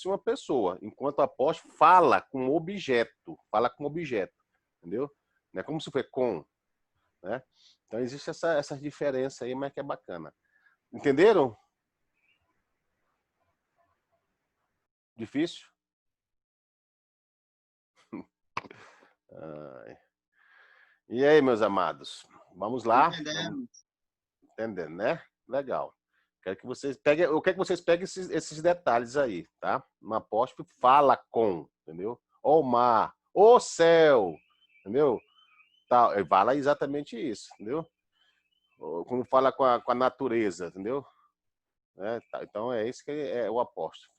uma pessoa, enquanto o apóstolo fala com objeto, entendeu? Não é como se fosse com, né? Então existe essa diferença aí, mas que é bacana. Entenderam? Difícil? E aí, meus amados? Vamos lá? Entendendo, né? Legal. Eu quero que vocês peguem esses detalhes aí, tá? No apóstolo fala com, entendeu? O mar, o céu, entendeu? Tá, ele fala exatamente isso, entendeu? Como fala com a natureza, entendeu? Tá, então é isso que é o apóstolo,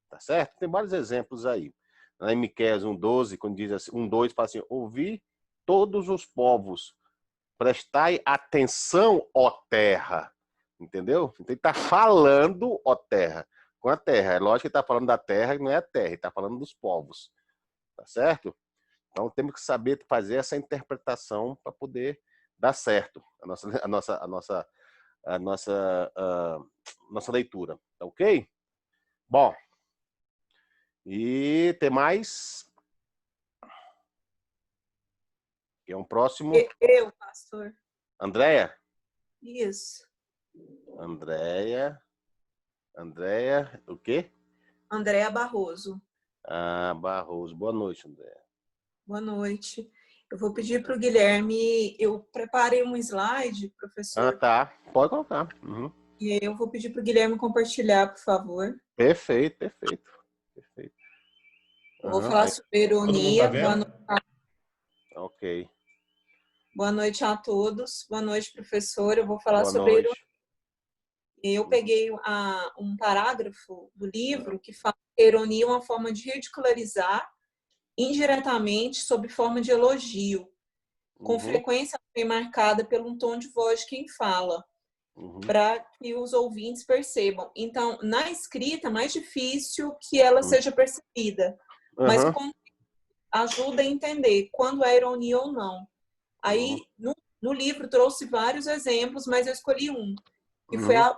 tá certo? Tem vários exemplos aí. Em Miqueias 1:12, quando diz assim, 1:2, fala assim: ouvi todos os povos, prestai atenção, ó terra. Entendeu? Então ele está falando, ó terra, com a terra. É lógico que ele está falando da terra e não é a terra, ele está falando dos povos. Tá certo? Então temos que saber fazer essa interpretação para poder dar certo a nossa leitura. Tá ok? Bom. E tem mais? Que é um próximo. Eu, pastor. Andréia? Isso. Andréia, o quê? Andréia Barroso. Barroso. Boa noite, Andréia. Boa noite. Eu vou pedir para o Guilherme, eu preparei um slide, professor. Tá. Pode colocar. E eu vou pedir para o Guilherme compartilhar, por favor. Perfeito. Eu vou falar sobre ironia. Boa noite. Ok. Boa noite a todos. Boa noite, professor. Eu vou falar sobre ironia. Eu peguei um parágrafo do livro que fala que a ironia é uma forma de ridicularizar indiretamente sob forma de elogio, com frequência bem marcada pelo tom de voz de quem fala, para que os ouvintes percebam. Então, na escrita é mais difícil que ela seja percebida, mas ajuda a entender quando é ironia ou não. Aí, no livro, trouxe vários exemplos, mas eu escolhi um, que foi a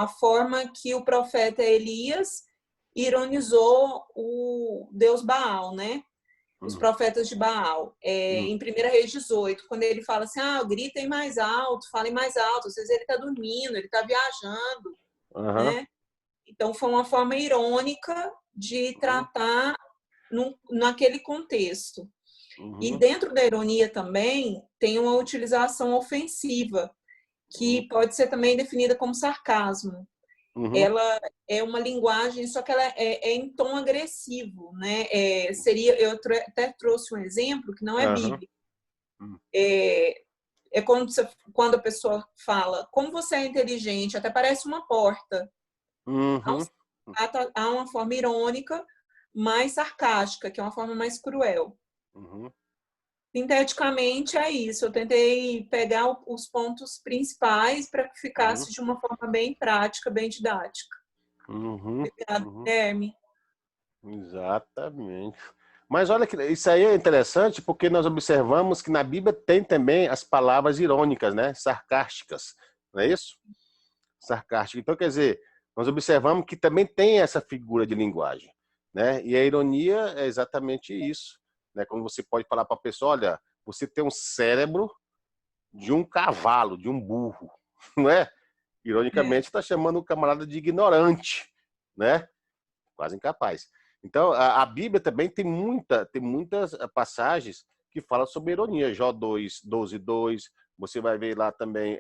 forma que o profeta Elias ironizou o Deus Baal, né? Os profetas de Baal. Em 1 Reis 18, quando ele fala assim, gritem mais alto, falem mais alto. Às vezes ele está dormindo, ele está viajando. Né? Então, foi uma forma irônica de tratar naquele contexto. E dentro da ironia também tem uma utilização ofensiva, que pode ser também definida como sarcasmo. Ela é uma linguagem, só que ela é em tom agressivo, né? Eu até trouxe um exemplo que não é bíblico. Quando a pessoa fala, como você é inteligente, até parece uma porta. Há uma forma irônica, mais sarcástica, que é uma forma mais cruel. Sinteticamente é isso. Eu tentei pegar os pontos principais para que ficasse de uma forma bem prática, bem didática. Obrigada, Guilherme. Exatamente. Mas olha que isso aí é interessante porque nós observamos que na Bíblia tem também as palavras irônicas, né? Sarcásticas, não é isso? Sarcástica. Então, quer dizer, nós observamos que também tem essa figura de linguagem, né? E a ironia é exatamente isso. Né? Como você pode falar para a pessoa, olha, você tem um cérebro de um cavalo, de um burro, não é? Ironicamente, está chamando o camarada de ignorante, né? Quase incapaz. Então, a Bíblia também tem muitas passagens que falam sobre ironia. Jó 2, 12, 2. Você vai ver lá também,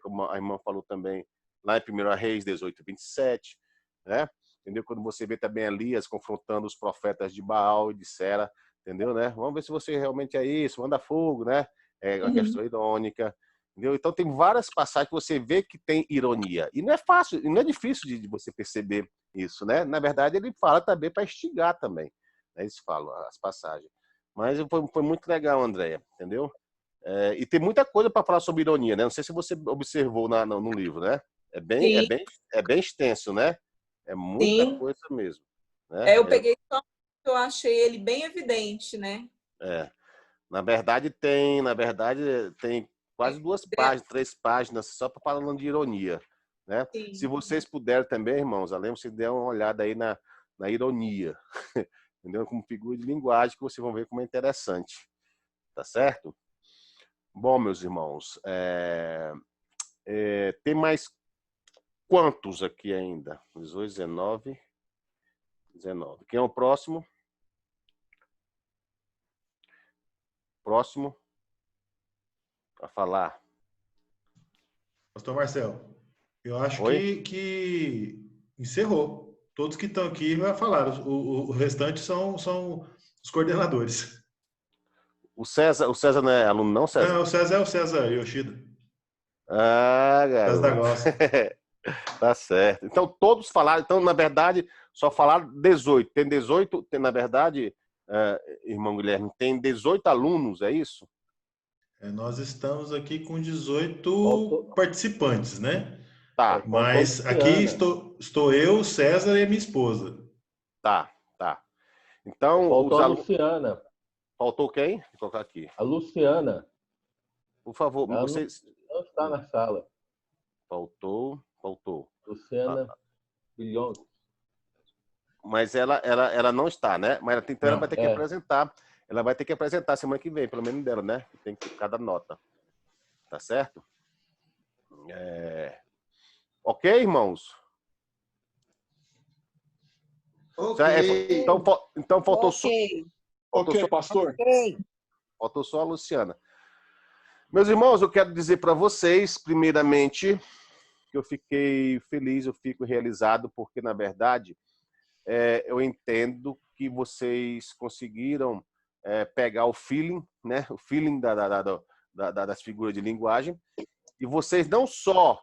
como a irmã falou também, lá em 1 Reis 18, 27, né? Entendeu? Quando você vê também Elias confrontando os profetas de Baal e de Sera, entendeu, né? Vamos ver se você realmente é isso, manda fogo, né? É uma questão irônica, entendeu? Então tem várias passagens que você vê que tem ironia. E não é fácil, não é difícil de você perceber isso, né? Na verdade, ele fala também para instigar também, né? Eles falam as passagens. Mas foi muito legal, Andréia, entendeu? E tem muita coisa para falar sobre ironia, né? Não sei se você observou no livro, né? É bem extenso, né? É muita coisa mesmo. Né? Eu peguei só eu achei ele bem evidente, né? Na verdade tem quase 2 páginas, 3 páginas só para falando de ironia, né? Sim. Se vocês puderem também, irmãos, além de vocês der uma olhada aí na ironia, entendeu? Como figura de linguagem que vocês vão ver como é interessante, tá certo? Bom, meus irmãos, tem mais quantos aqui ainda? 18, 19. Quem é o próximo? Próximo a falar. Pastor Marcelo, eu acho que encerrou. Todos que estão aqui já falaram. O restante são os coordenadores. O César não é aluno, não, César? Não, o César é o César Yoshida. Ah, garoto. César da Gosta. Tá certo. Então, todos falaram. Então, na verdade, só falaram 18. Tem 18, na verdade, irmão Guilherme, tem 18 alunos, é isso? Nós estamos aqui com 18 participantes, né? Tá. Mas aqui estou eu, César e minha esposa. Tá. Então, faltou a Luciana. Faltou quem? Vou colocar aqui. A Luciana. Por favor, ela vocês... não está na sala. Faltou. Luciana Bilhões. Mas ela não está, né? Mas então ela vai ter que apresentar. Ela vai ter que apresentar semana que vem, pelo menos dela, né? Tem que cada nota. Tá certo? Ok, irmãos? Ok. Então faltou só... Ok, pastor. Faltou só a Luciana. Meus irmãos, eu quero dizer para vocês, primeiramente, que eu fiquei feliz, eu fico realizado, porque, na verdade, eu entendo que vocês conseguiram pegar o feeling, né? O feeling das figuras de linguagem, e vocês não só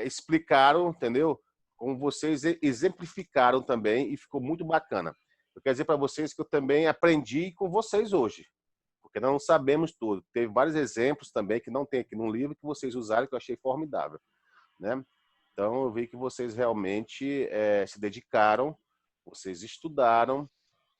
explicaram, entendeu? Como vocês exemplificaram também, e ficou muito bacana. Eu quero dizer para vocês que eu também aprendi com vocês hoje, porque nós não sabemos tudo. Teve vários exemplos também que não tem aqui no livro que vocês usaram que eu achei formidável, né? Então eu vi que vocês realmente se dedicaram, vocês estudaram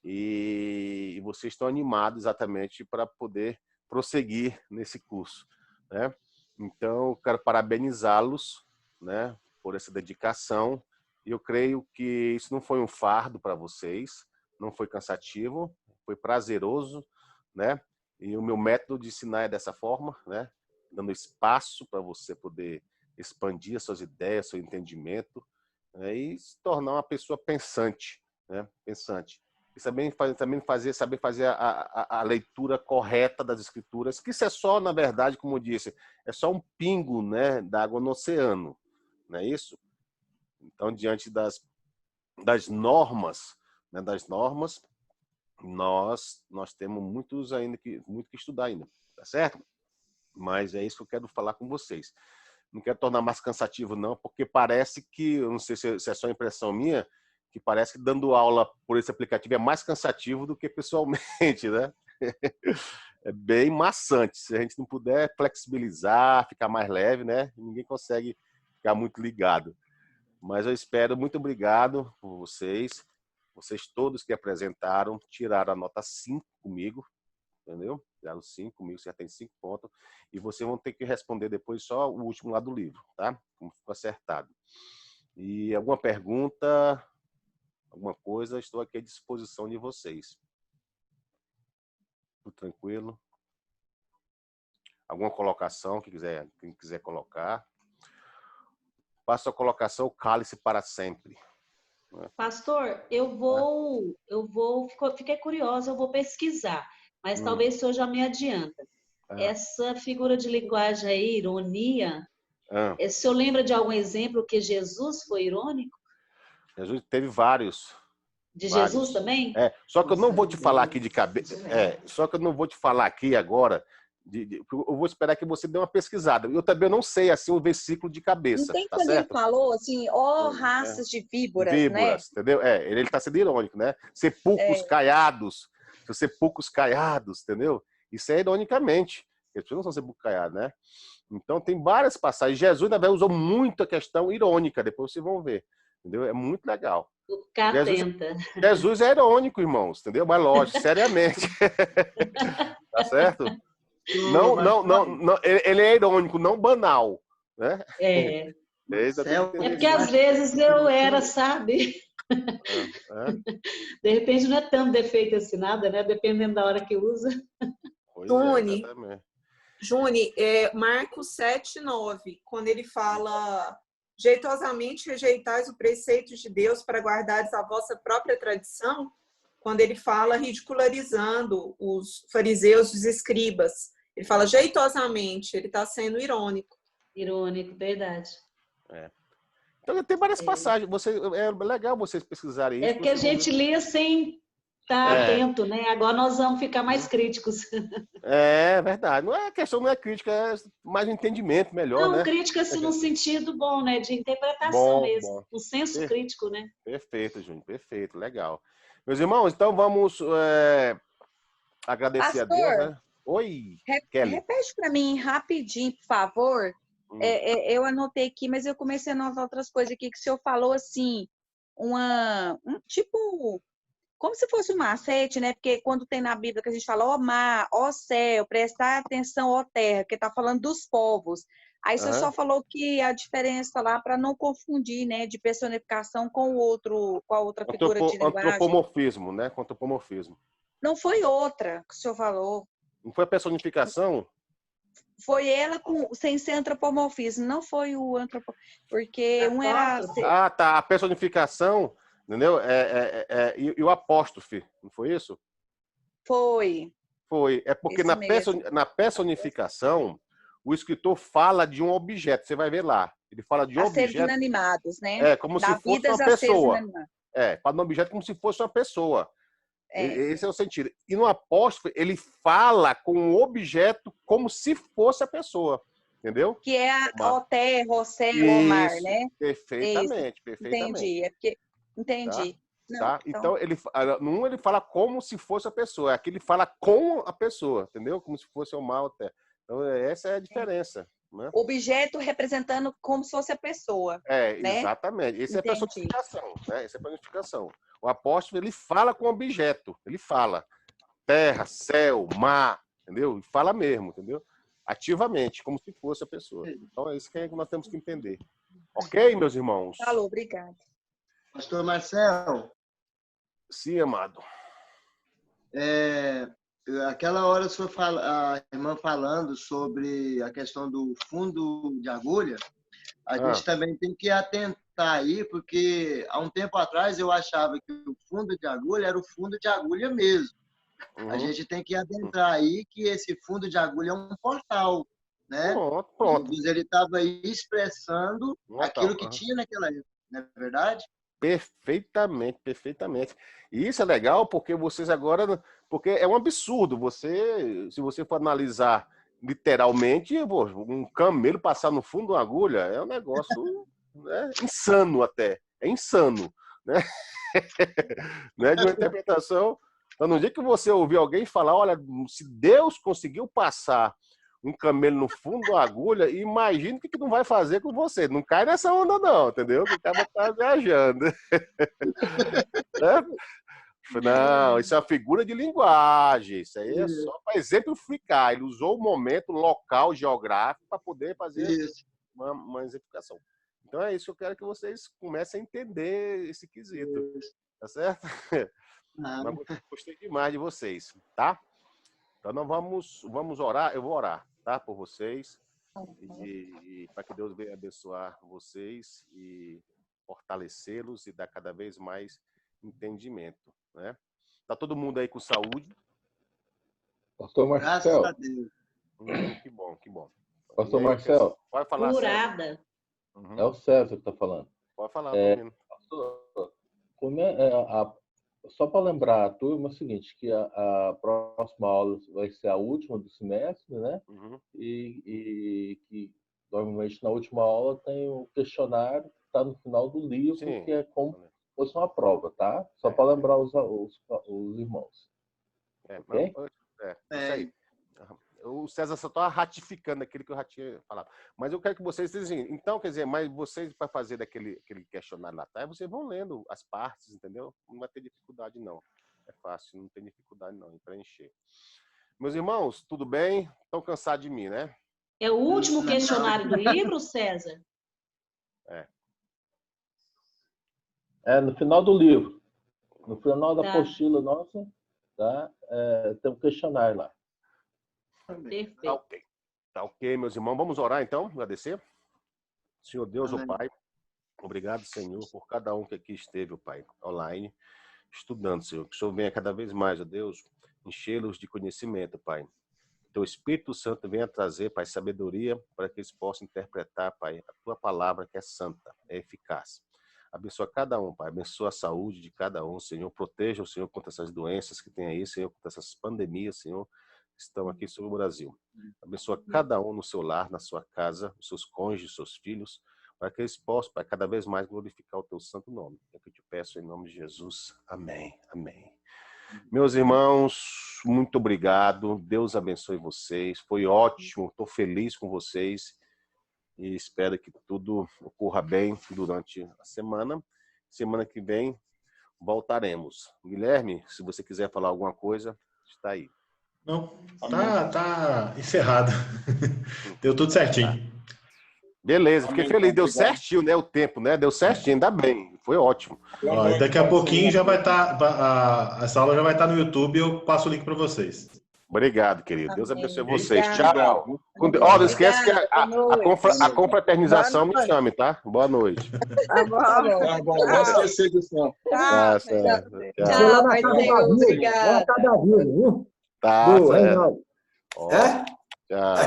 e vocês estão animados exatamente para poder prosseguir nesse curso, né? Então eu quero parabenizá-los, né, por essa dedicação. E eu creio que isso não foi um fardo para vocês, não foi cansativo, foi prazeroso, né? E o meu método de ensinar é dessa forma, né? Dando espaço para você poder expandir as suas ideias, seu entendimento, né? E se tornar uma pessoa pensante, né? Pensante. E saber fazer a leitura correta das escrituras, que isso é só, na verdade, como eu disse, é só um pingo, né, d'água no oceano, não é isso? Então, diante das normas, né, nós temos muito que estudar ainda, tá certo? Mas é isso que eu quero falar com vocês. Não quero tornar mais cansativo, não, porque parece que, eu não sei se é só impressão minha, que parece que dando aula por esse aplicativo é mais cansativo do que pessoalmente, né? É bem maçante. Se a gente não puder flexibilizar, ficar mais leve, né? Ninguém consegue ficar muito ligado. Mas eu espero, muito obrigado por vocês todos que apresentaram, tiraram a nota 5 comigo, entendeu? Tiraram 5 comigo, você já tem 5 pontos, e vocês vão ter que responder depois só o último lá do livro, tá? Como ficou acertado. E alguma pergunta, alguma coisa, estou aqui à disposição de vocês. Tudo tranquilo? Alguma colocação que quem quiser colocar. Faça a colocação, cale-se para sempre. Pastor, fiquei curiosa, eu vou pesquisar, mas talvez o senhor já me adianta. Essa figura de linguagem aí, ironia, o senhor lembra de algum exemplo que Jesus foi irônico? Jesus teve vários. De Jesus também? Só que eu não vou te falar aqui de cabeça. Só que eu não vou te falar aqui agora. Eu vou esperar que você dê uma pesquisada. Eu também não sei assim o versículo de cabeça. Não tem tá quando certo? Ele falou assim, raças de víboras, né? Entendeu? Ele está sendo irônico, né? Sepulcros caiados. Sepulcros caiados, entendeu? Isso é ironicamente. As pessoas não são sepulcros caiados, né? Então tem várias passagens. Jesus, na verdade, usou muito a questão irônica. Depois vocês vão ver. Entendeu? É muito legal. Jesus é irônico, irmãos, entendeu? Mas lógico, seriamente. Tá certo? Não, ele é irônico, não banal, né? É porque às vezes eu era, sabe? De repente não é tão defeito assim nada, né? Dependendo da hora que usa. Juni, Marcos 7:9, quando ele fala: jeitosamente rejeitais o preceito de Deus para guardares a vossa própria tradição, quando ele fala ridicularizando os fariseus, os escribas. Ele fala jeitosamente, ele está sendo irônico. Irônico, verdade. Então tem várias passagens. É legal vocês pesquisarem isso. É porque a gente lê sem estar atento, né? Agora nós vamos ficar mais críticos. É verdade. A questão não é crítica, é mais entendimento melhor, né? Não, crítica assim, no sentido bom, né? De interpretação mesmo. Um senso crítico, né? Perfeito, Júnior. Perfeito. Legal. Meus irmãos, então vamos agradecer Pastor, a Deus, né? Oi, Kelly. Repete para mim rapidinho, por favor. Eu anotei aqui, mas eu comecei a anotar outras coisas aqui que o senhor falou assim, tipo, como se fosse um macete, né? Porque quando tem na Bíblia que a gente fala, ó mar, ó céu, prestar atenção, ó terra, que tá falando dos povos. Aí você só falou que a diferença lá para não confundir, né, de personificação com a outra figura de linguagem. Antropomorfismo, né? Com antropomorfismo. Não foi outra que o senhor falou. Não foi a personificação? Foi ela sem ser antropomorfismo, não foi o antropomorfismo, porque um era... tá, a personificação, entendeu? E o apóstrofe, não foi isso? Foi. É porque na personificação, o escritor fala de um objeto, você vai ver lá. Ele fala de um objeto... seres inanimados, né? Como se fosse uma pessoa. Fala de um objeto como se fosse uma pessoa. Esse é o sentido. E no apóstrofe, ele fala com o objeto como se fosse a pessoa. Entendeu? Que é a terra, o céu, o mar, né? Perfeitamente. Entendi. Entendi. Tá? Então, ele fala como se fosse a pessoa. Aqui ele fala com a pessoa, entendeu? Como se fosse o mar ou a terra. Então, essa é a diferença. Né? Objeto representando como se fosse a pessoa. Né? Exatamente. Essa é a personificação. Né? Essa é a personificação. O apóstolo, ele fala com objeto. Ele fala terra, céu, mar, entendeu? E fala mesmo, entendeu? Ativamente, como se fosse a pessoa. Então, é isso que nós temos que entender. Ok, meus irmãos? Falou, obrigado. Pastor Marcelo. Sim, amado. Aquela hora a irmã falando sobre a questão do fundo de agulha, a gente também tem que atentar aí, porque há um tempo atrás eu achava que o fundo de agulha era o fundo de agulha mesmo. A gente tem que adentrar aí que esse fundo de agulha é um portal, né? Pronto. Ele estava aí expressando aquilo que tinha naquela época, não é verdade? Perfeitamente. E isso é legal porque vocês agora... Porque é um absurdo. Se você for analisar literalmente, um camelo passar no fundo de uma agulha é um negócio insano até. É insano. Né? Né? De uma interpretação... Então, no dia que você ouvir alguém falar, olha, se Deus conseguiu passar um camelo no fundo da agulha, imagina o que não vai fazer com você. Não cai nessa onda, não, entendeu? O cara tá viajando. Não, isso é uma figura de linguagem. Isso aí é só para exemplificar. Ele usou o momento, local, geográfico, para poder fazer uma exemplificação. Então é isso que eu quero que vocês comecem a entender esse quesito. Tá certo? Mas gostei demais de vocês, tá? Então nós vamos orar, eu vou orar, tá? Por vocês. E para que Deus venha abençoar vocês e fortalecê-los e dar cada vez mais entendimento, né? Tá todo mundo aí com saúde? Pastor Marcel. Graças a Deus. Que bom, que bom. Pastor Marcel. Pode falar. Curada. É o César que está falando. Pode falar, pastor, só para lembrar a turma é o seguinte, que a próxima aula vai ser a última do semestre, né? E que normalmente na última aula tem o questionário que está no final do livro, sim, que é como se fosse uma prova, tá? Só para lembrar os irmãos. Okay? Isso aí. O César só está ratificando aquilo que eu já tinha falado. Mas eu quero que vocês dizem, então, quer dizer, mas vocês, para fazer aquele questionário lá atrás, vocês vão lendo as partes, entendeu? Não vai ter dificuldade, não. É fácil, não tem dificuldade, não, em preencher. Meus irmãos, tudo bem? Estão cansados de mim, né? É o último questionário do livro, César? No final do livro. No final da apostila nossa, tá? Tem um questionário lá. Perfeito. Tá ok, meus irmãos. Vamos orar, então, agradecer. Senhor Deus, ó Pai, obrigado, Senhor, por cada um que aqui esteve, ó Pai, online, estudando, Senhor. Que o Senhor venha cada vez mais, ó Deus, enchê-los de conhecimento, Pai. Teu Espírito Santo venha trazer, Pai, sabedoria para que eles possam interpretar, Pai, a Tua palavra que é santa, é eficaz. Abençoa cada um, Pai. Abençoa a saúde de cada um, Senhor. Proteja o Senhor contra essas doenças que tem aí, Senhor, contra essas pandemias, Senhor, que estão aqui sobre o Brasil. Abençoa cada um no seu lar, na sua casa, os seus cônjuges, os seus filhos, para que eles possam, Pai, cada vez mais glorificar o Teu santo nome. É que eu te peço em nome de Jesus. Amém. Amém. Meus irmãos, muito obrigado. Deus abençoe vocês. Foi ótimo. Estou feliz com vocês. E espero que tudo ocorra bem durante a semana. Semana que vem voltaremos. Guilherme, se você quiser falar alguma coisa, está aí. Não, tá encerrado. Deu tudo certinho. Beleza, fiquei feliz. Deu certinho, né? O tempo, né? Deu certinho, ainda bem. Foi ótimo. Ó, daqui a pouquinho já vai estar, essa aula já vai estar no YouTube e eu passo o link para vocês. Obrigado, querido. Deus abençoe vocês. Tchau. Não esquece que a confraternização me chame, tá? Boa noite. Não esquecer disso, não. Tá certo. Tchau, obrigado. Tá certo. Tchau.